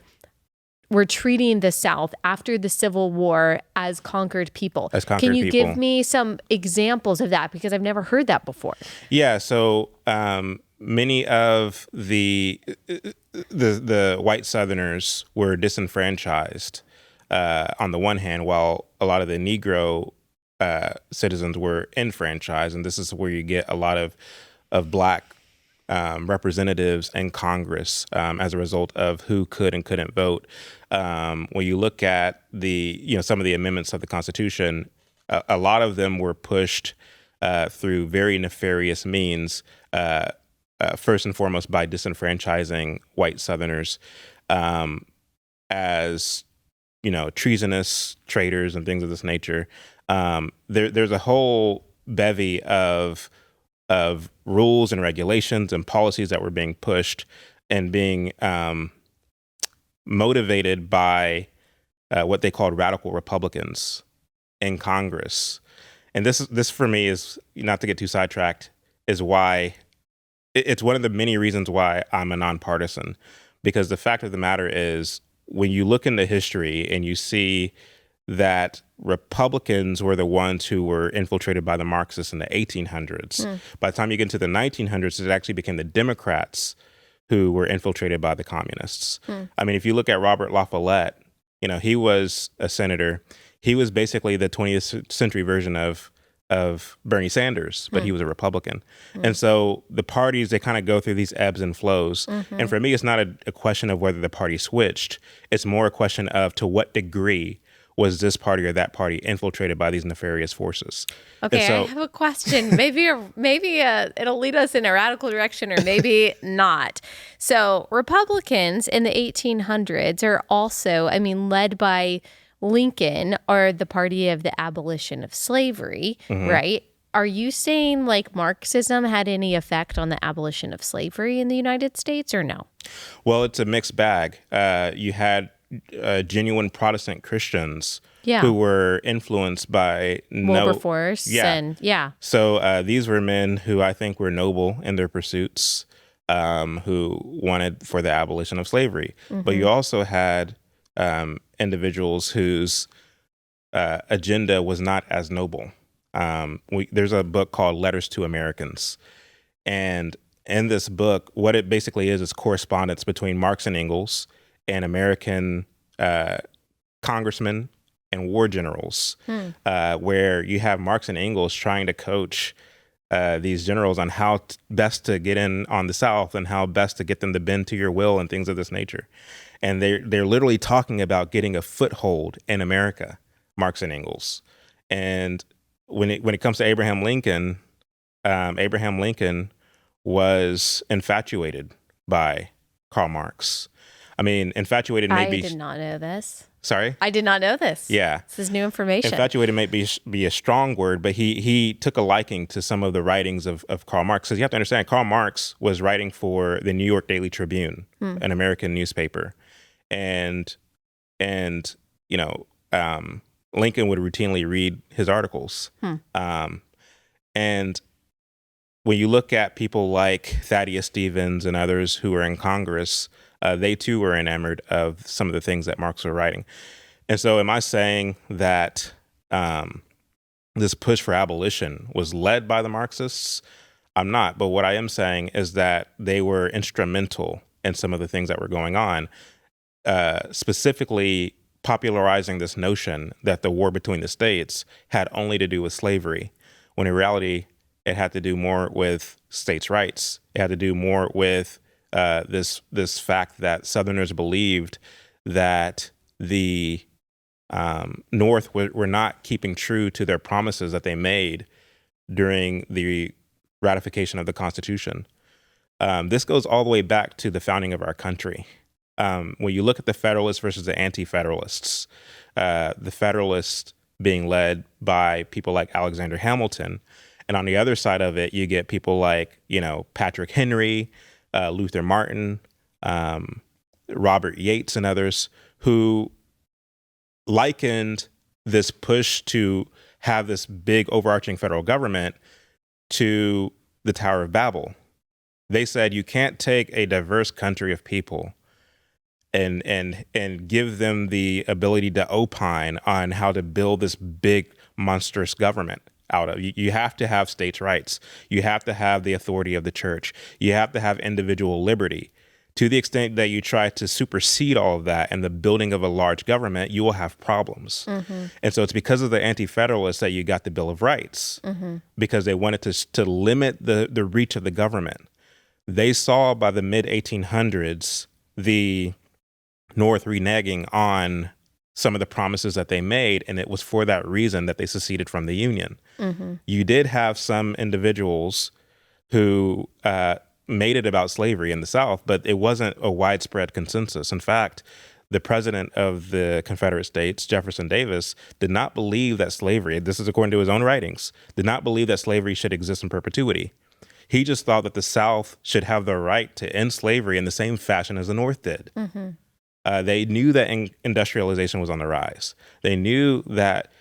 were treating the South after the Civil War as conquered people. Can you give me some examples of that? Because I've never heard that before. Yeah, so many of the white Southerners were disenfranchised on the one hand, while a lot of the Negro citizens were enfranchised. And this is where you get a lot of black representatives in Congress as a result of who could and couldn't vote. When you look at some of the amendments of the Constitution, a lot of them were pushed through very nefarious means, first and foremost by disenfranchising white Southerners as, treasonous traitors and things of this nature. There's a whole bevy of rules and regulations and policies that were being pushed and being motivated by what they called radical Republicans in Congress. And this for me is, not to get too sidetracked, is why it's one of the many reasons why I'm a nonpartisan. Because the fact of the matter is, when you look into history and you see that Republicans were the ones who were infiltrated by the Marxists in the 1800s. By the time you get into the 1900s, it actually became the Democrats who were infiltrated by the communists. I mean, if you look at Robert La Follette, he was a senator. He was basically the 20th century version of Bernie Sanders, but he was a Republican. And so the parties, they kind of go through these ebbs and flows. And for me, it's not a question of whether the party switched. It's more a question of to what degree was this party or that party infiltrated by these nefarious forces. Okay, So, I have a question. Maybe it'll lead us in a radical direction, or maybe not. So Republicans in the 1800s are also, led by Lincoln, are the party of the abolition of slavery, right? Are you saying like Marxism had any effect on the abolition of slavery in the United States, or no? Well, it's a mixed bag. You had genuine Protestant Christians Yeah. who were influenced by Wilberforce and So these were men who I think were noble in their pursuits, who wanted for the abolition of slavery. But you also had individuals whose agenda was not as noble. There's a book called Letters to Americans. And in this book, what it basically is correspondence between Marx and Engels and American congressmen and war generals, where you have Marx and Engels trying to coach these generals on how best to get in on the South and how best to get them to bend to your will and things of this nature. And they're literally talking about getting a foothold in America, Marx and Engels. And when it comes to Abraham Lincoln was infatuated by Karl Marx. Infatuated may be... I did not know this. Sorry? I did not know this. Yeah. This is new information. Infatuated may be a strong word, but he took a liking to some of the writings of Karl Marx. Because you have to understand, Karl Marx was writing for the New York Daily Tribune, an American newspaper. And Lincoln would routinely read his articles. And when you look at people like Thaddeus Stevens and others who were in Congress, they too were enamored of some of the things that Marx was writing. And so am I saying that this push for abolition was led by the Marxists? I'm not. But what I am saying is that they were instrumental in some of the things that were going on, specifically popularizing this notion that the war between the states had only to do with slavery, when in reality, it had to do more with states' rights. It had to do more with this fact that Southerners believed that the North were not keeping true to their promises that they made during the ratification of the Constitution. This goes all the way back to the founding of our country. When you look at the Federalists versus the Anti-Federalists, the Federalists being led by people like Alexander Hamilton, and on the other side of it, you get people like, Patrick Henry, Luther Martin, Robert Yates, and others who likened this push to have this big overarching federal government to the Tower of Babel. They said you can't take a diverse country of people and give them the ability to opine on how to build this big monstrous government out of. You have to have states' rights. You have to have the authority of the church. You have to have individual liberty. To the extent that you try to supersede all of that and the building of a large government, you will have problems. And so it's because of the Anti-Federalists that you got the Bill of Rights, because they wanted to limit the reach of the government. They saw by the mid-1800s the North reneging on some of the promises that they made, and it was for that reason that they seceded from the Union. You did have some individuals who made it about slavery in the South, but it wasn't a widespread consensus. In fact, the president of the Confederate States, Jefferson Davis, did not believe that slavery, this is according to his own writings, did not believe that slavery should exist in perpetuity. He just thought that the South should have the right to end slavery in the same fashion as the North did. They knew that industrialization was on the rise. They knew that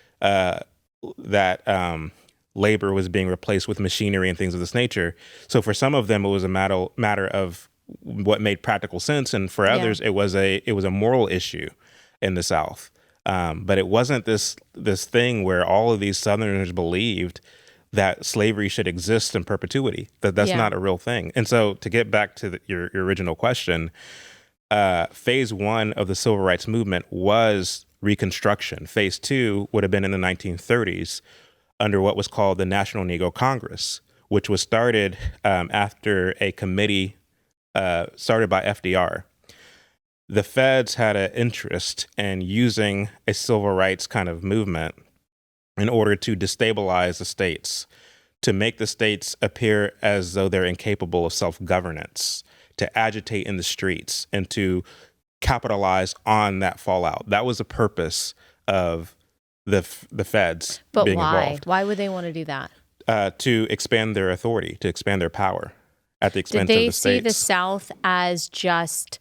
labor was being replaced with machinery and things of this nature. So for some of them, it was a matter of what made practical sense, and for others, it was a moral issue in the South. But it wasn't this thing where all of these Southerners believed that slavery should exist in perpetuity. That's not a real thing. And so to get back to your original question, phase one of the civil rights movement was Reconstruction. Phase two would have been in the 1930s, under what was called the National Negro Congress, which was started after a committee started by FDR. The feds had an interest in using a civil rights kind of movement in order to destabilize the states, to make the states appear as though they're incapable of self-governance, to agitate in the streets, and to capitalize on that fallout. That was the purpose of the feds being involved. But why? Why would they want to do that? To expand their authority, to expand their power at the expense of the states. Did they see the South as just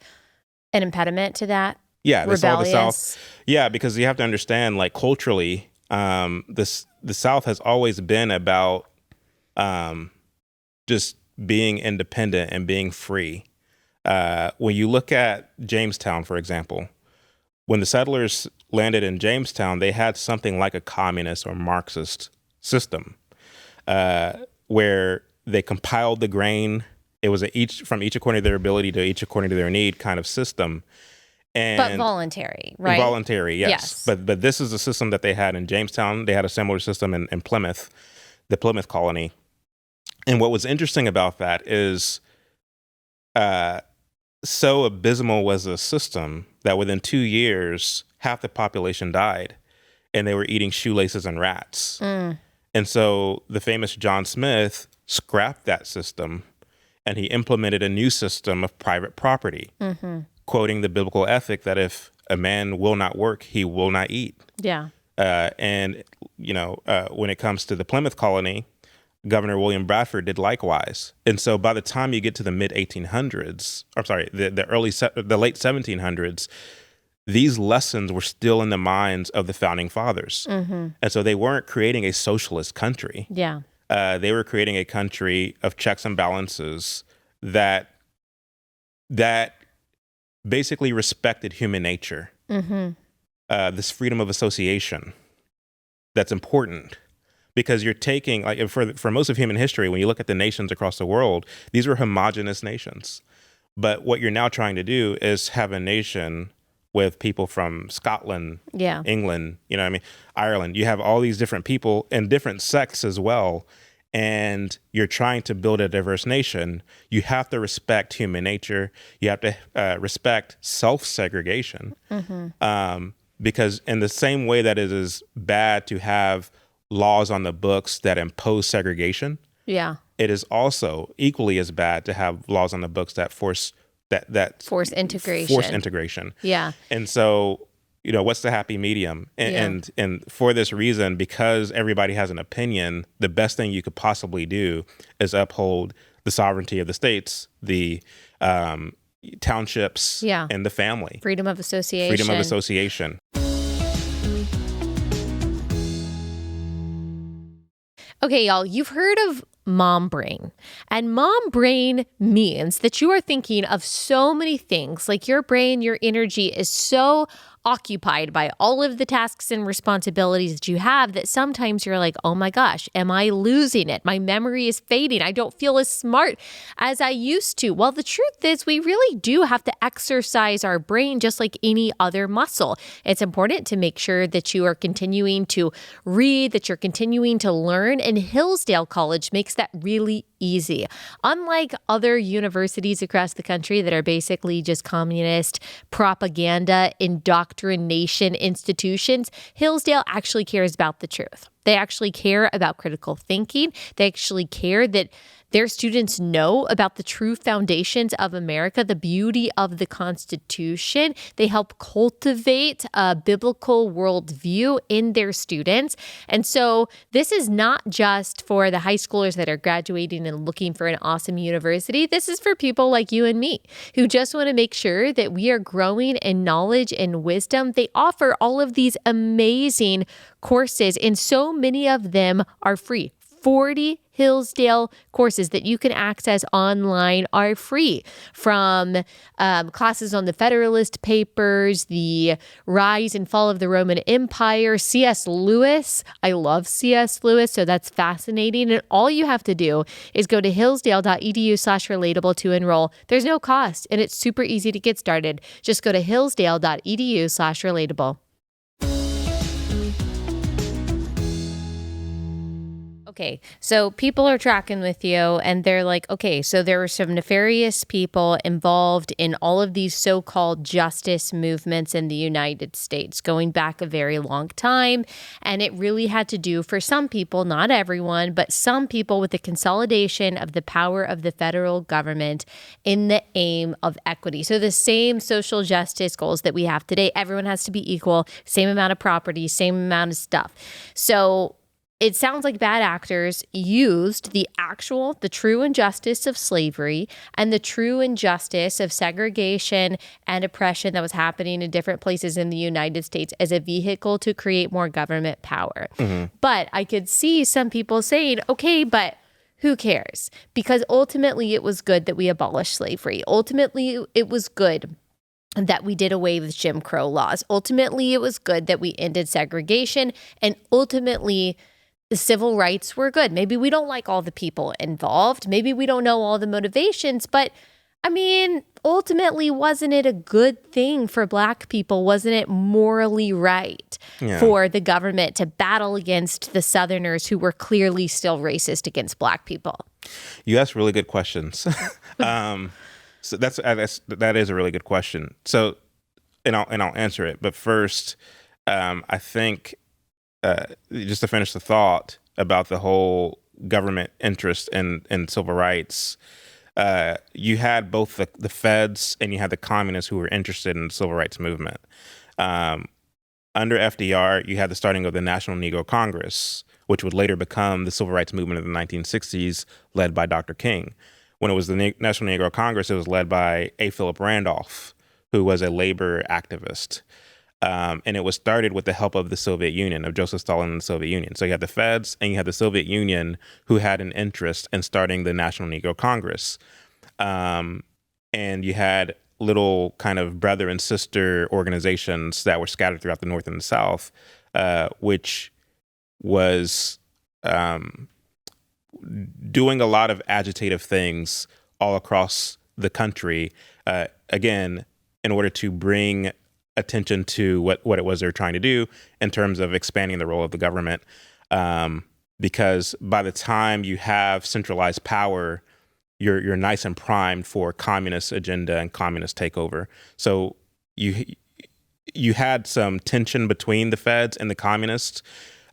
an impediment to that? Yeah, they saw the Rebellious? South. Yeah, because you have to understand, like, culturally, the South has always been about just being independent and being free. When you look at Jamestown, for example, when the settlers landed in Jamestown, they had something like a communist or Marxist system where they compiled the grain. It was each according to their ability to each according to their need kind of system. But voluntary, right? Voluntary, yes. But this is a system that they had in Jamestown. They had a similar system in Plymouth, the Plymouth colony. And what was interesting about that is so abysmal was the system that within 2 years, half the population died, and they were eating shoelaces and rats. And so the famous John Smith scrapped that system, and he implemented a new system of private property, quoting the biblical ethic that if a man will not work, he will not eat. Yeah. And, when it comes to the Plymouth colony, Governor William Bradford did likewise. And so by the time you get to the mid 1800s, I'm sorry, the late 1700s, these lessons were still in the minds of the founding fathers. And so they weren't creating a socialist country. Yeah. They were creating a country of checks and balances that basically respected human nature. This freedom of association that's important. Because you're taking, like, for most of human history, when you look at the nations across the world, these were homogenous nations. But what you're now trying to do is have a nation with people from Scotland, England, Ireland. You have all these different people and different sects as well. And you're trying to build a diverse nation. You have to respect human nature. You have to respect self-segregation. Because in the same way that it is bad to have laws on the books that impose segregation, it is also equally as bad to have laws on the books that force integration. Yeah. And so, what's the happy medium? And for this reason, because everybody has an opinion, the best thing you could possibly do is uphold the sovereignty of the states, the townships, and the family. Freedom of association. Okay, y'all, you've heard of mom brain. And mom brain means that you are thinking of so many things. Like your brain, your energy is so occupied by all of the tasks and responsibilities that you have that sometimes you're like, oh my gosh, am I losing it? My memory is fading. I don't feel as smart as I used to. Well, the truth is we really do have to exercise our brain just like any other muscle. It's important to make sure that you are continuing to read, that you're continuing to learn, and Hillsdale College makes that really easy. Unlike other universities across the country that are basically just communist propaganda indoctrination institutions, Hillsdale actually cares about the truth. They actually care about critical thinking. They actually care that their students know about the true foundations of America, the beauty of the Constitution. They help cultivate a biblical worldview in their students. And so this is not just for the high schoolers that are graduating and looking for an awesome university. This is for people like you and me who just want to make sure that we are growing in knowledge and wisdom. They offer all of these amazing courses, and so many of them are free. 40 Hillsdale courses that you can access online are free, from classes on the Federalist Papers, the rise and fall of the Roman Empire, C.S. Lewis. I love C.S. Lewis, so that's fascinating. And all you have to do is go to hillsdale.edu/relatable to enroll. There's no cost, and it's super easy to get started. Just go to hillsdale.edu/relatable. Okay, so people are tracking with you and they're like, okay, so there were some nefarious people involved in all of these so-called justice movements in the United States going back a very long time. And it really had to do for some people, not everyone, but some people with the consolidation of the power of the federal government in the aim of equity. So the same social justice goals that we have today, everyone has to be equal, same amount of property, same amount of stuff. So it sounds like bad actors used the true injustice of slavery and the true injustice of segregation and oppression that was happening in different places in the United States as a vehicle to create more government power. Mm-hmm. But I could see some people saying, okay, but who cares? Because ultimately it was good that we abolished slavery. Ultimately it was good that we did away with Jim Crow laws. Ultimately it was good that we ended segregation, and ultimately the civil rights were good. Maybe we don't like all the people involved. Maybe we don't know all the motivations, but I mean, ultimately, wasn't it a good thing for Black people? Wasn't it morally right for the government to battle against the Southerners who were clearly still racist against Black people? You asked really good questions. So that is a really good question. So, and I'll answer it. But first, I think just to finish the thought about the whole government interest in civil rights, you had both the feds and you had the communists who were interested in the civil rights movement. Under FDR, you had the starting of the National Negro Congress, which would later become the civil rights movement of the 1960s, led by Dr. King. When it was the National Negro Congress, it was led by A. Philip Randolph, who was a labor activist. And it was started with the help of the Soviet Union, of Joseph Stalin and the Soviet Union. So you had the feds and you had the Soviet Union who had an interest in starting the National Negro Congress. And you had little kind of brother and sister organizations that were scattered throughout the North and the South, which was doing a lot of agitative things all across the country, again, in order to bring attention to what it was they were trying to do in terms of expanding the role of the government. Because by the time you have centralized power, you're nice and primed for communist agenda and communist takeover. So you had some tension between the feds and the communists,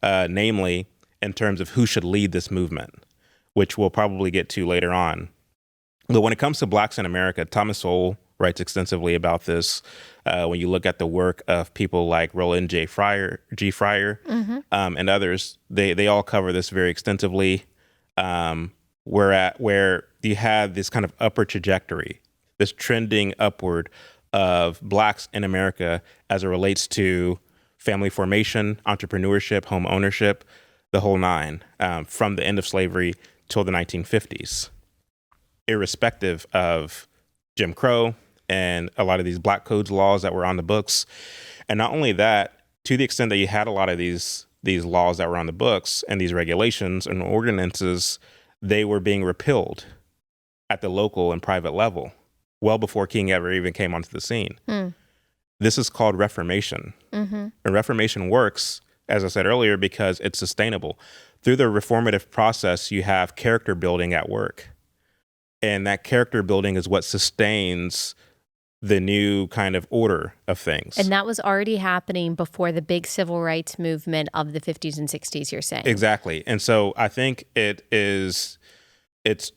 namely in terms of who should lead this movement, which we'll probably get to later on. But when it comes to Blacks in America, Thomas Sowell writes extensively about this. When you look at the work of people like Roland G. Fryer, mm-hmm. And others, they all cover this very extensively. Where you have this kind of upward trajectory, this trending upward of Blacks in America as it relates to family formation, entrepreneurship, home ownership, the whole nine, from the end of slavery till the 1950s, irrespective of Jim Crow and a lot of these Black Codes laws that were on the books. And not only that, to the extent that you had a lot of these laws that were on the books and these regulations and ordinances, they were being repealed at the local and private level well before King ever even came onto the scene. This is called Reformation. Mm-hmm. And Reformation works, as I said earlier, because it's sustainable. Through the reformative process, you have character building at work. And that character building is what sustains the new kind of order of things. And that was already happening before the big civil rights movement of the 50s and 60s, you're saying. Exactly. And so I think it's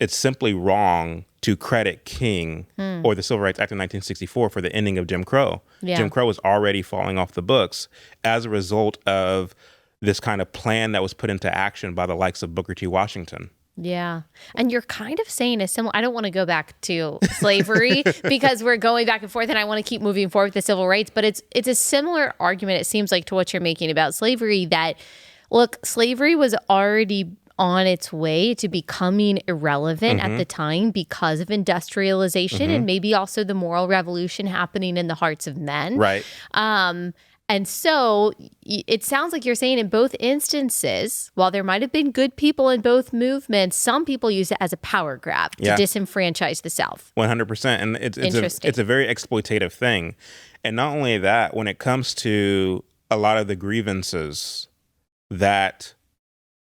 simply wrong to credit King or the Civil Rights Act of 1964 for the ending of Jim Crow. Yeah. Jim Crow was already falling off the books as a result of this kind of plan that was put into action by the likes of Booker T. Washington. Yeah. And you're kind of saying a similar, I don't want to go back to slavery because we're going back and forth and I want to keep moving forward with the civil rights, but it's a similar argument, it seems like, to what you're making about slavery, that, look, slavery was already on its way to becoming irrelevant at the time because of industrialization and maybe also the moral revolution happening in the hearts of men. Right. And so it sounds like you're saying in both instances, while there might have been good people in both movements, some people use it as a power grab to disenfranchise the South. 100%. And it's a very exploitative thing. And not only that, when it comes to a lot of the grievances that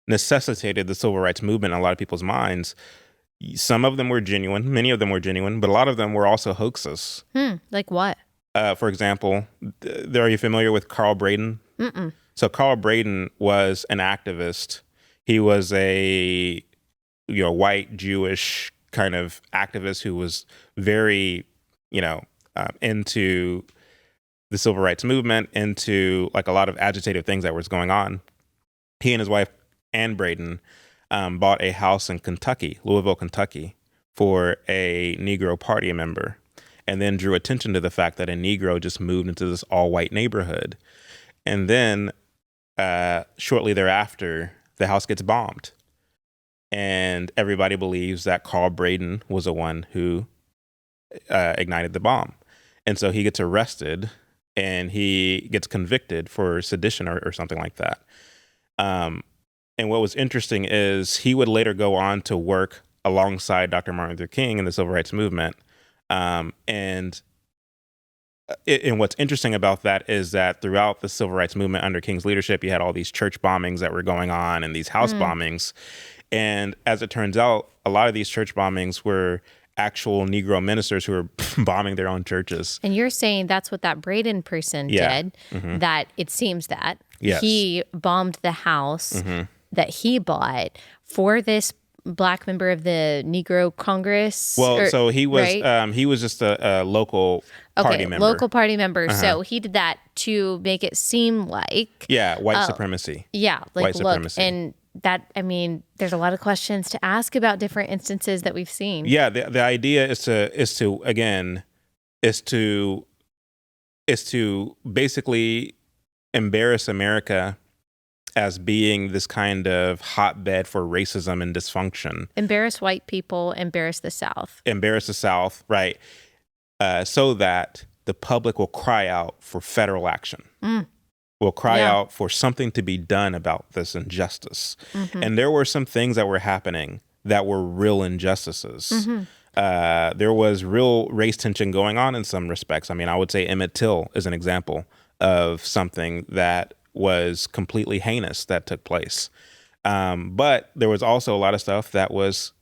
necessitated the civil rights movement in a lot of people's minds. Some of them were genuine, many of them were genuine, but a lot of them were also hoaxes. Like what? For example, are you familiar with Carl Braden? Mm-mm. So Carl Braden was an activist. He was a white Jewish kind of activist who was very into the civil rights movement, into like a lot of agitative things that was going on. He and his wife, Ann Braden, bought a house in Kentucky, Louisville, Kentucky, for a Negro Party member, and then drew attention to the fact that a Negro just moved into this all-white neighborhood. And then shortly thereafter, the house gets bombed. And everybody believes that Carl Braden was the one who ignited the bomb. And so he gets arrested and he gets convicted for sedition or something like that. And what was interesting is he would later go on to work alongside Dr. Martin Luther King in the civil rights movement. And what's interesting about that is that throughout the civil rights movement under King's leadership, you had all these church bombings that were going on and these house bombings. And as it turns out, a lot of these church bombings were actual Negro ministers who were bombing their own churches. And you're saying that's what that Braden person did, that it seems that he bombed the house that he bought for this black member of the Negro Congress. Well, so he was right? He was just a local party member. Local party member. So he did that to make it seem like white supremacy. Yeah, like white supremacy. And that, I mean, there's a lot of questions to ask about different instances that we've seen. Yeah, the idea is to basically embarrass America as being this kind of hotbed for racism and dysfunction. Embarrass white people, embarrass the South. Embarrass the South, right. So that the public will cry out for federal action. Will cry out for something to be done about this injustice. And there were some things that were happening that were real injustices. There was real race tension going on in some respects. I mean, I would say Emmett Till is an example of something that was completely heinous that took place. But there was also a lot of stuff that was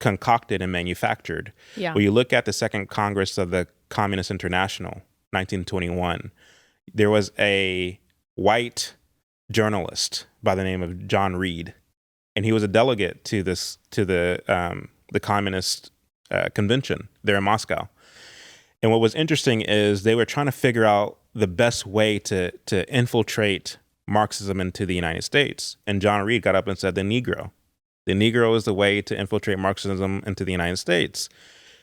concocted and manufactured. Yeah. When you look at the Second Congress of the Communist International, 1921, there was a white journalist by the name of John Reed, and he was a delegate to the Communist Convention there in Moscow. And what was interesting is they were trying to figure out the best way to infiltrate Marxism into the United States. And John Reed got up and said, the Negro is the way to infiltrate Marxism into the United States.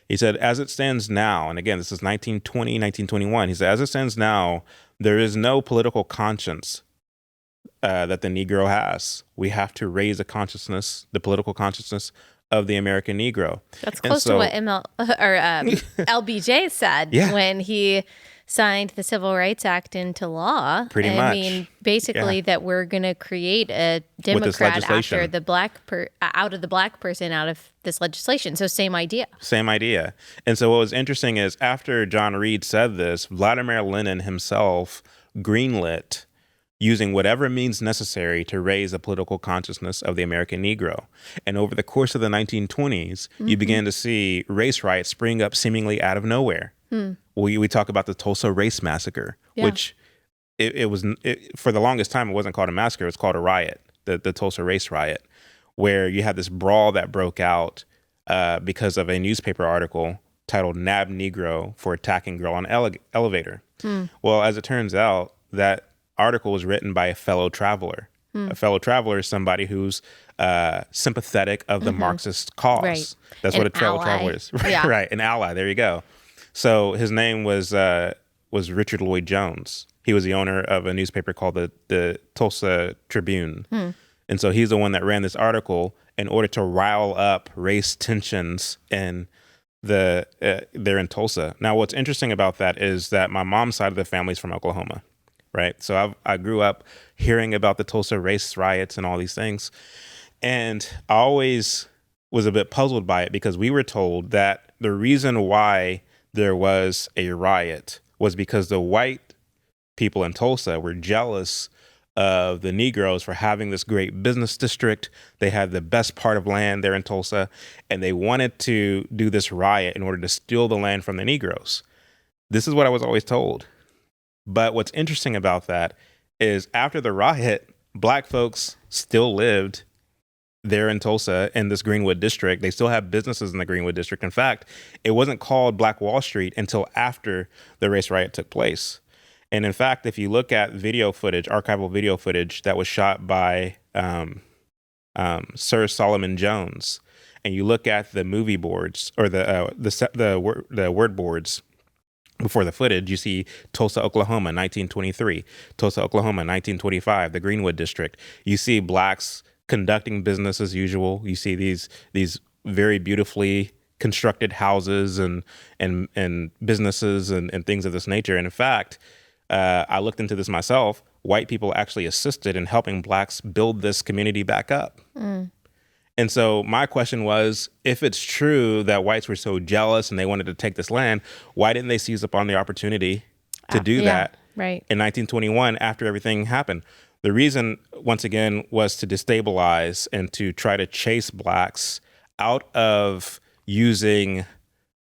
He said, as it stands now, and again, this is 1920, 1921, he said, as it stands now, there is no political conscience that the Negro has. We have to raise the political consciousness of the American Negro. That's close to what LBJ said when he signed the Civil Rights Act into law. Pretty much. I mean, basically that we're going to create a Democrat after the out of the black person out of this legislation. So same idea. Same idea. And so what was interesting is after John Reed said this, Vladimir Lenin himself greenlit using whatever means necessary to raise the political consciousness of the American Negro. And over the course of the 1920s, you began to see race riots spring up seemingly out of nowhere. We talk about the Tulsa Race Massacre, which it was for the longest time, it wasn't called a massacre, it was called a riot, the Tulsa Race Riot, where you had this brawl that broke out because of a newspaper article titled "Nab Negro for Attacking Girl on Elevator." Well, as it turns out, that article was written by a fellow traveler. A fellow traveler is somebody who's sympathetic of the Marxist cause. Right. That's what a fellow traveler is. Right, an ally. There you go. So his name was Richard Lloyd Jones. He was the owner of a newspaper called the Tulsa Tribune. And so he's the one that ran this article in order to rile up race tensions in there in Tulsa. Now, what's interesting about that is that my mom's side of the family is from Oklahoma, right? So I grew up hearing about the Tulsa race riots and all these things. And I always was a bit puzzled by it because we were told that the reason why there was a riot was because the white people in Tulsa were jealous of the Negroes for having this great business district. They had the best part of land there in Tulsa, and they wanted to do this riot in order to steal the land from the Negroes. This is what I was always told. But what's interesting about that is after the riot, Black folks still lived there in Tulsa in this Greenwood district. They still have businesses in the Greenwood district. In fact, it wasn't called Black Wall Street until after the race riot took place. And in fact, if you look at video footage, archival video footage that was shot by Sir Solomon Jones, and you look at the movie boards or the word boards before the footage, you see Tulsa, Oklahoma, 1923, Tulsa, Oklahoma, 1925, the Greenwood district. You see Blacks conducting business as usual. You see these very beautifully constructed houses and businesses and things of this nature. And in fact, I looked into this myself. White people actually assisted in helping Blacks build this community back up. And so my question was, if it's true that whites were so jealous and they wanted to take this land, why didn't they seize upon the opportunity to do that in 1921 after everything happened? The reason, once again, was to destabilize and to try to chase Blacks out of using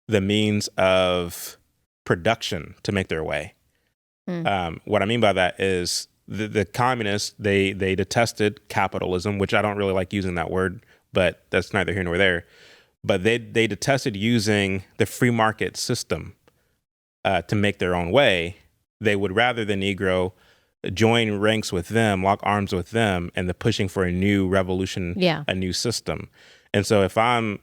the means of production to make their way. What I mean by that is the communists, they detested capitalism, which I don't really like using that word, but that's neither here nor there. But they detested using the free market system to make their own way. They would rather the Negro join ranks with them, lock arms with them, and the pushing for a new revolution, a new system. And so if I'm,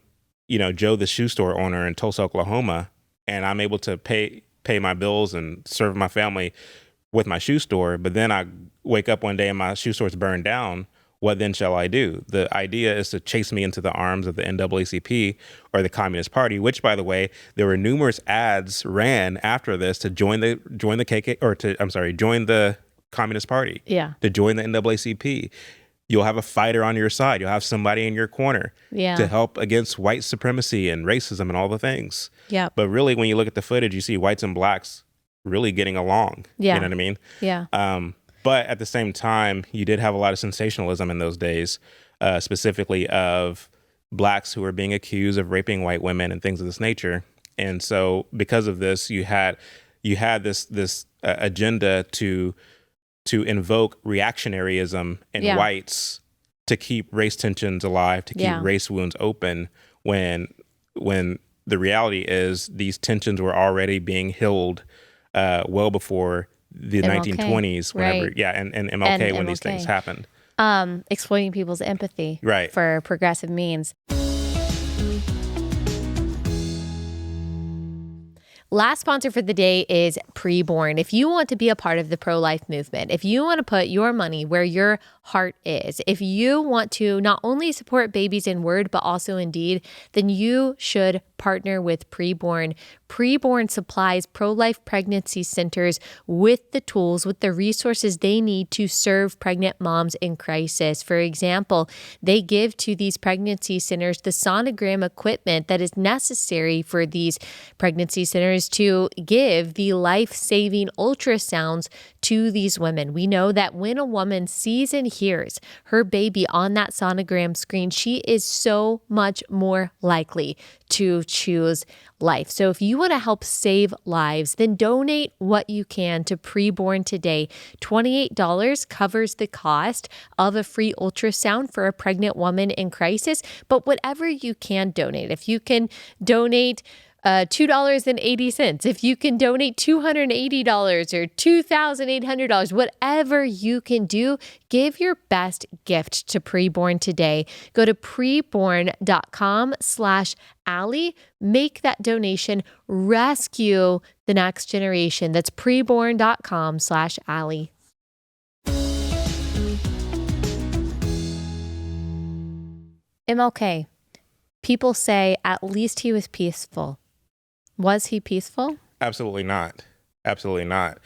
Joe the shoe store owner in Tulsa, Oklahoma, and I'm able to pay my bills and serve my family with my shoe store, but then I wake up one day and my shoe store's burned down, what then shall I do? The idea is to chase me into the arms of the NAACP or the Communist Party, which, by the way, there were numerous ads ran after this to join the Communist Party, to join the NAACP. You'll have a fighter on your side. You'll have somebody in your corner to help against white supremacy and racism and all the things. But really, when you look at the footage, you see whites and Blacks really getting along. You know what I mean? But at the same time, you did have a lot of sensationalism in those days, specifically of Blacks who were being accused of raping white women and things of this nature. And so because of this, you had this agenda to invoke reactionaryism in whites to keep race tensions alive, to keep race wounds open, when the reality is these tensions were already being healed well before the MLK. 1920s, whenever, and MLK when these things happened. Exploiting people's empathy for progressive means. Last sponsor for the day is Preborn. If you want to be a part of the pro-life movement, if you want to put your money where your heart is, if you want to not only support babies in word, but also in deed, then you should partner with Preborn. Preborn supplies pro-life pregnancy centers with the tools, with the resources they need to serve pregnant moms in crisis. For example, they give to these pregnancy centers the sonogram equipment that is necessary for these pregnancy centers to give the life-saving ultrasounds to these women. We know that when a woman sees and hears her baby on that sonogram screen, she is so much more likely to choose life. So if you want to help save lives, then donate what you can to Preborn today. $28 covers the cost of a free ultrasound for a pregnant woman in crisis, but whatever you can donate, if you can donate $2.80, if you can donate $280 or $2,800, whatever you can do, give your best gift to Preborn today. Go to preborn.com/Allie, make that donation, rescue the next generation. That's preborn.com/Allie. MLK. People say at least he was peaceful. Was he peaceful? Absolutely not. Absolutely not.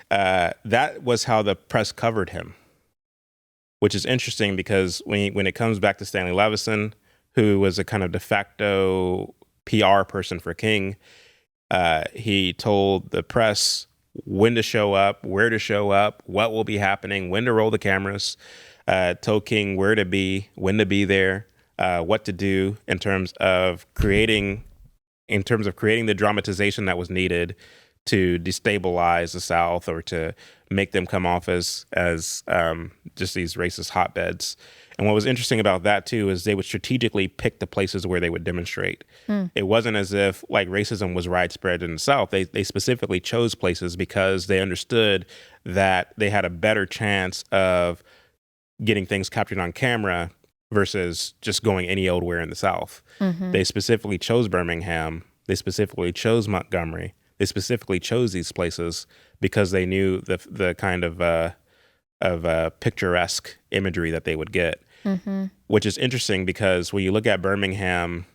That was how the press covered him, which is interesting because when it comes back to Stanley Levison, who was a kind of de facto PR person for King, he told the press when to show up, where to show up, what will be happening, when to roll the cameras, told King where to be, when to be there, what to do in terms of creating the dramatization that was needed to destabilize the South or to make them come off as just these racist hotbeds. And what was interesting about that too is they would strategically pick the places where they would demonstrate. It wasn't as if like racism was widespread in the South. They specifically chose places because they understood that they had a better chance of getting things captured on camera versus just going any old where in the South. They specifically chose Birmingham. They specifically chose Montgomery. They specifically chose these places because they knew the kind of picturesque imagery that they would get, which is interesting because when you look at Birmingham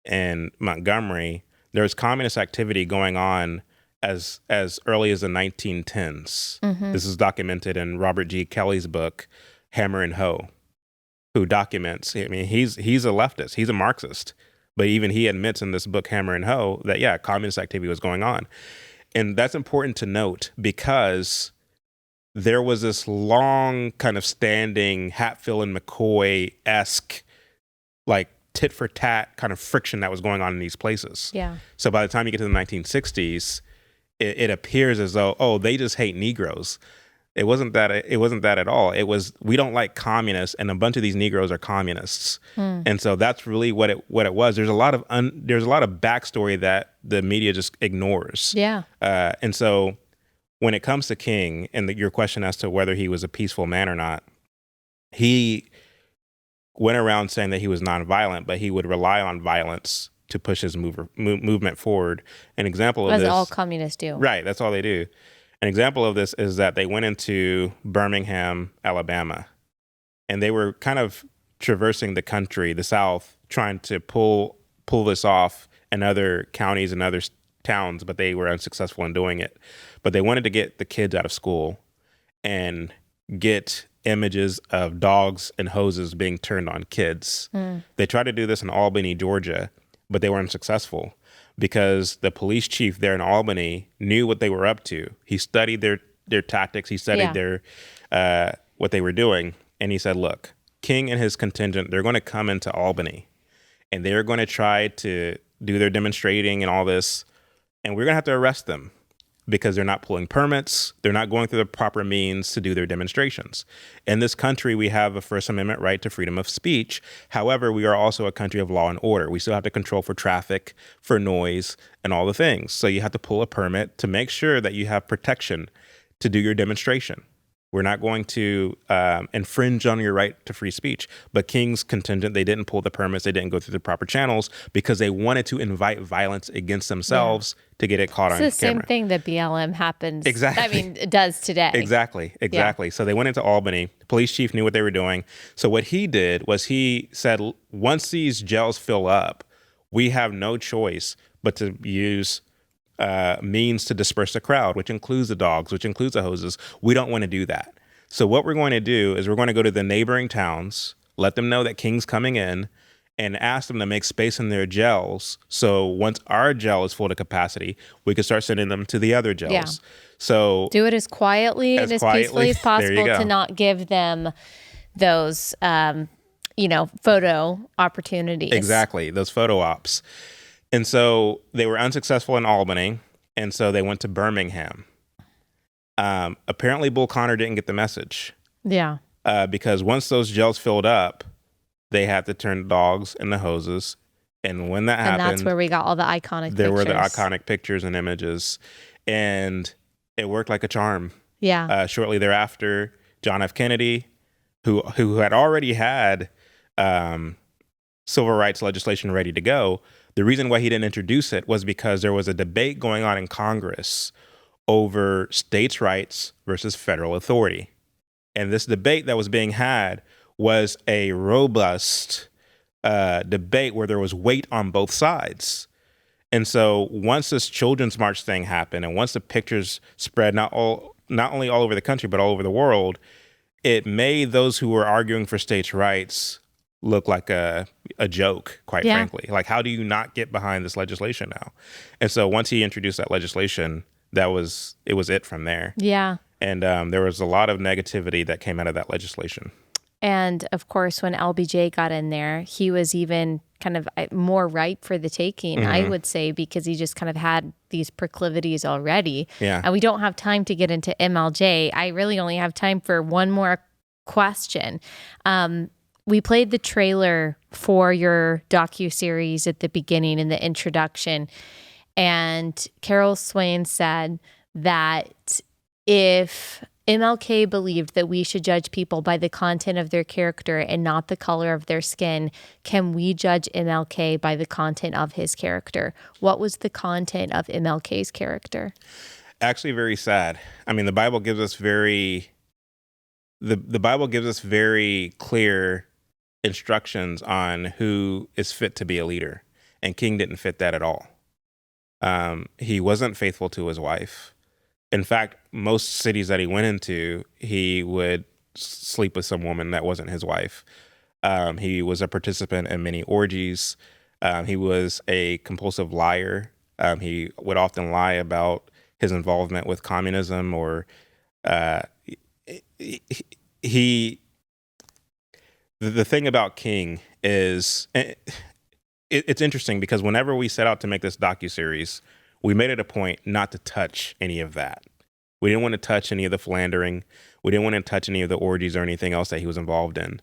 and Montgomery, there was communist activity going on as early as the 1910s. This is documented in Robert G. Kelly's book, Hammer and Hoe, who documents, I mean, he's a leftist, he's a Marxist, but even he admits in this book, Hammer and Hoe, that, yeah, communist activity was going on. And that's important to note because there was this long kind of standing Hatfield and McCoy-esque, like tit for tat kind of friction that was going on in these places. Yeah. So by the time you get to the 1960s, it appears as though, oh, they just hate Negroes. It wasn't that at all. It was, we don't like communists, and a bunch of these Negroes are communists. And so that's really what it was. There's a lot of backstory that the media just ignores. Yeah. And so when it comes to King and your question as to whether he was a peaceful man or not, he went around saying that he was nonviolent, but he would rely on violence to push his movement forward. An example of this, this, all communists do. Right, that's all they do. An example of this is that they went into Birmingham, Alabama, and they were kind of traversing the country, the South, trying to pull this off in other counties and other towns, but they were unsuccessful in doing it. But they wanted to get the kids out of school and get images of dogs and hoses being turned on kids. They tried to do this in Albany, Georgia, but they were unsuccessful because the police chief there in Albany knew what they were up to. He studied their tactics. He studied their what they were doing. And he said, look, King and his contingent, they're going to come into Albany and they're going to try to do their demonstrating and all this. And we're going to have to arrest them because they're not pulling permits. They're not going through the proper means to do their demonstrations. In this country, we have a First Amendment right to freedom of speech. However, we are also a country of law and order. We still have to control for traffic, for noise, and all the things. So you have to pull a permit to make sure that you have protection to do your demonstration. We're not going to infringe on your right to free speech. But King's contingent, they didn't pull the permits. They didn't go through the proper channels because they wanted to invite violence against themselves to get it caught on camera. It's the same thing that BLM happens. Exactly. I mean, it does today. Exactly. Yeah. So they went into Albany. The police chief knew what they were doing. So what he did was he said, once these jails fill up, we have no choice but to use means to disperse the crowd, which includes the dogs, which includes the hoses. We don't want to do that. So what we're going to do is we're going to go to the neighboring towns, let them know that King's coming in, and ask them to make space in their jails. So once our jail is full to capacity, we can start sending them to the other jails. Yeah. So do it as quietly and as peacefully as possible to not give them those, photo opportunities. Exactly, those photo ops. And so they were unsuccessful in Albany, and so they went to Birmingham. Apparently, Bull Connor didn't get the message. Yeah. Because once those jails filled up, they had to turn the dogs and the hoses. And when that happened... And that's where we got all the iconic there pictures. Were the iconic pictures and images. And it worked like a charm. Yeah. Shortly thereafter, John F. Kennedy, who had already had civil rights legislation ready to go, the reason why he didn't introduce it was because there was a debate going on in Congress over states' rights versus federal authority. And this debate that was being had was a robust debate where there was weight on both sides. And so once this Children's March thing happened, and once the pictures spread not only all over the country, but all over the world, it made those who were arguing for states' rights look like a joke, quite frankly. Like, how do you not get behind this legislation now? And so once he introduced that legislation, it was it from there. Yeah. And there was a lot of negativity that came out of that legislation. And of course, when LBJ got in there, he was even kind of more ripe for the taking, I would say, because he just kind of had these proclivities already. Yeah. And we don't have time to get into MLJ. I really only have time for one more question. We played the trailer for your docuseries at the beginning in the introduction. And Carol Swain said that if MLK believed that we should judge people by the content of their character and not the color of their skin, can we judge MLK by the content of his character? What was the content of MLK's character? Actually, very sad. I mean, the Bible gives us very clear instructions on who is fit to be a leader, and King didn't fit that at all. He wasn't faithful to his wife. In fact, most cities that he went into, he would sleep with some woman that wasn't his wife. He was a participant in many orgies. He was a compulsive liar. He would often lie about his involvement with communism, or the thing about King is it's interesting because whenever we set out to make this docuseries, we made it a point not to touch any of that. We didn't want to touch any of the philandering. We didn't want to touch any of the orgies or anything else that he was involved in.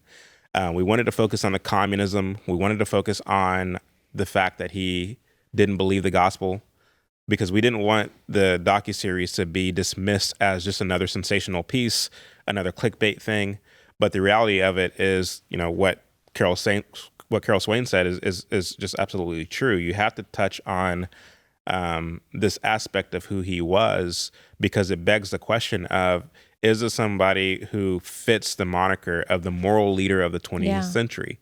We wanted to focus on the communism. We wanted to focus on the fact that he didn't believe the gospel, because we didn't want the docuseries to be dismissed as just another sensational piece, another clickbait thing. But the reality of it is, what Carol Swain said is just absolutely true. You have to touch on this aspect of who he was, because it begs the question of, is this somebody who fits the moniker of the moral leader of the 20th century?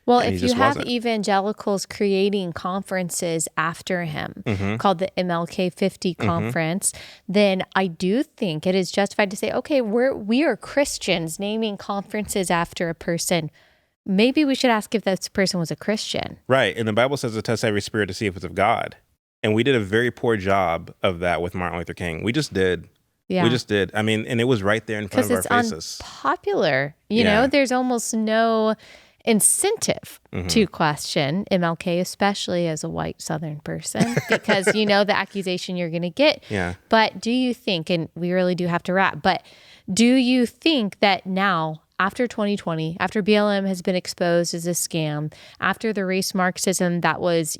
Well, if you have evangelicals creating conferences after him called the MLK 50 conference, then I do think it is justified to say, okay, we are Christians naming conferences after a person. Maybe we should ask if this person was a Christian. Right. And the Bible says to test every spirit to see if it's of God. And we did a very poor job of that with Martin Luther King. We just did. Yeah. We just did. I mean, and it was right there in front of our faces. Because it's unpopular. You know, there's almost no incentive to question MLK, especially as a white Southern person, because the accusation you're going to get. Yeah. But do you think, and we really do have to wrap, but do you think that now, after 2020, after BLM has been exposed as a scam, after the race Marxism that was,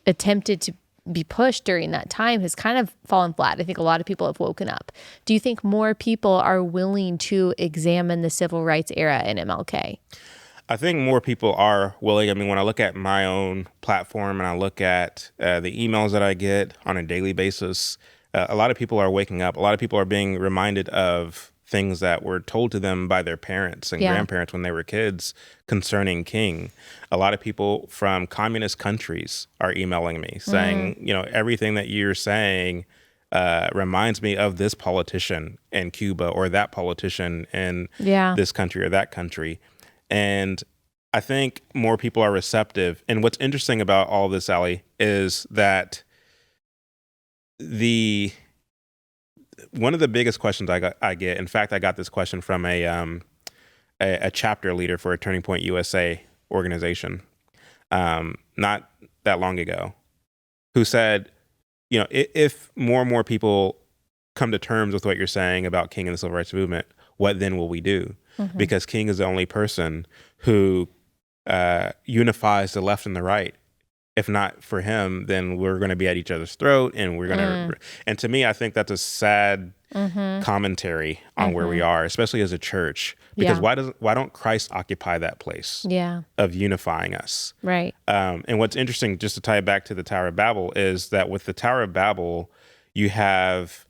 attempted to be pushed during that time has kind of fallen flat? I think a lot of people have woken up. Do you think more people are willing to examine the civil rights era in MLK? I think more people are willing. I mean, when I look at my own platform and I look at the emails that I get on a daily basis, a lot of people are waking up. A lot of people are being reminded of things that were told to them by their parents and grandparents when they were kids concerning King. A lot of people from communist countries are emailing me saying, everything that you're saying reminds me of this politician in Cuba, or that politician in this country or that country. And I think more people are receptive. And what's interesting about all this, Allie, is that one of the biggest questions I get, in fact, I got this question from a chapter leader for a Turning Point USA organization not that long ago, who said, if more and more people come to terms with what you're saying about King and the civil rights movement, what then will we do? Because King is the only person who unifies the left and the right. If not for him, then we're going to be at each other's throat, and we're going to. And to me, I think that's a sad commentary on where we are, especially as a church. Because why don't Christ occupy that place of unifying us? Right. And what's interesting, just to tie it back to the Tower of Babel, is that with the Tower of Babel, you have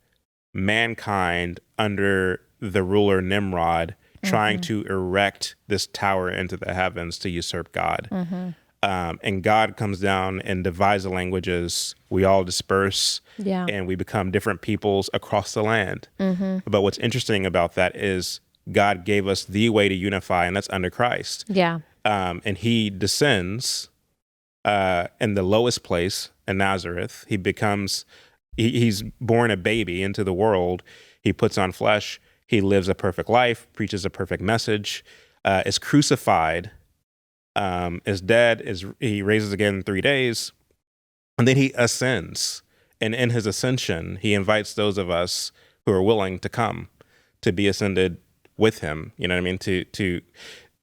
mankind under the ruler Nimrod trying to erect this tower into the heavens to usurp God. And God comes down and divides the languages. We all disperse, and we become different peoples across the land. But what's interesting about that is God gave us the way to unify, and that's under Christ. And he descends in the lowest place in Nazareth. He becomes He's born a baby into the world. He puts on flesh. He lives a perfect life, preaches a perfect message, is crucified, is dead, he raises again in 3 days, and then he ascends. And in his ascension, he invites those of us who are willing to come to be ascended with him. You know what I mean?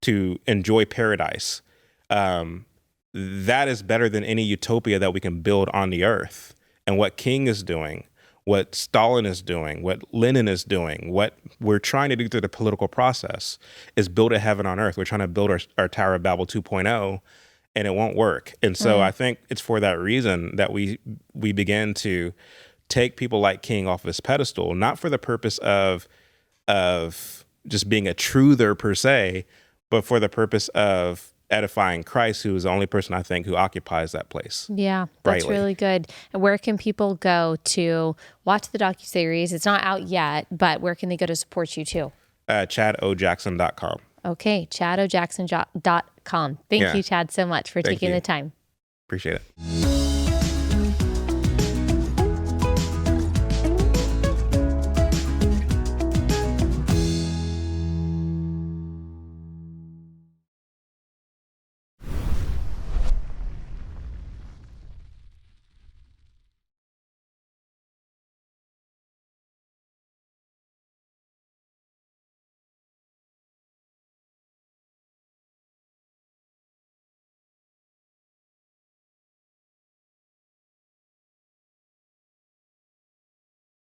To enjoy paradise. That is better than any utopia that we can build on the earth. And what King is doing, what Stalin is doing, what Lenin is doing, what we're trying to do through the political process is build a heaven on earth. We're trying to build our Tower of Babel 2.0, and it won't work. And so I think it's for that reason that we begin to take people like King off this pedestal, not for the purpose of just being a truther per se, but for the purpose of edifying Christ, who is the only person I think who occupies that place. Yeah, that's rightly. really good. And where can people go to watch the docuseries? It's not out yet, but where can they go to support you too? ChadOJackson.com. Okay, ChadOJackson.com. Thank you, Chad, so much for taking the time. Appreciate it.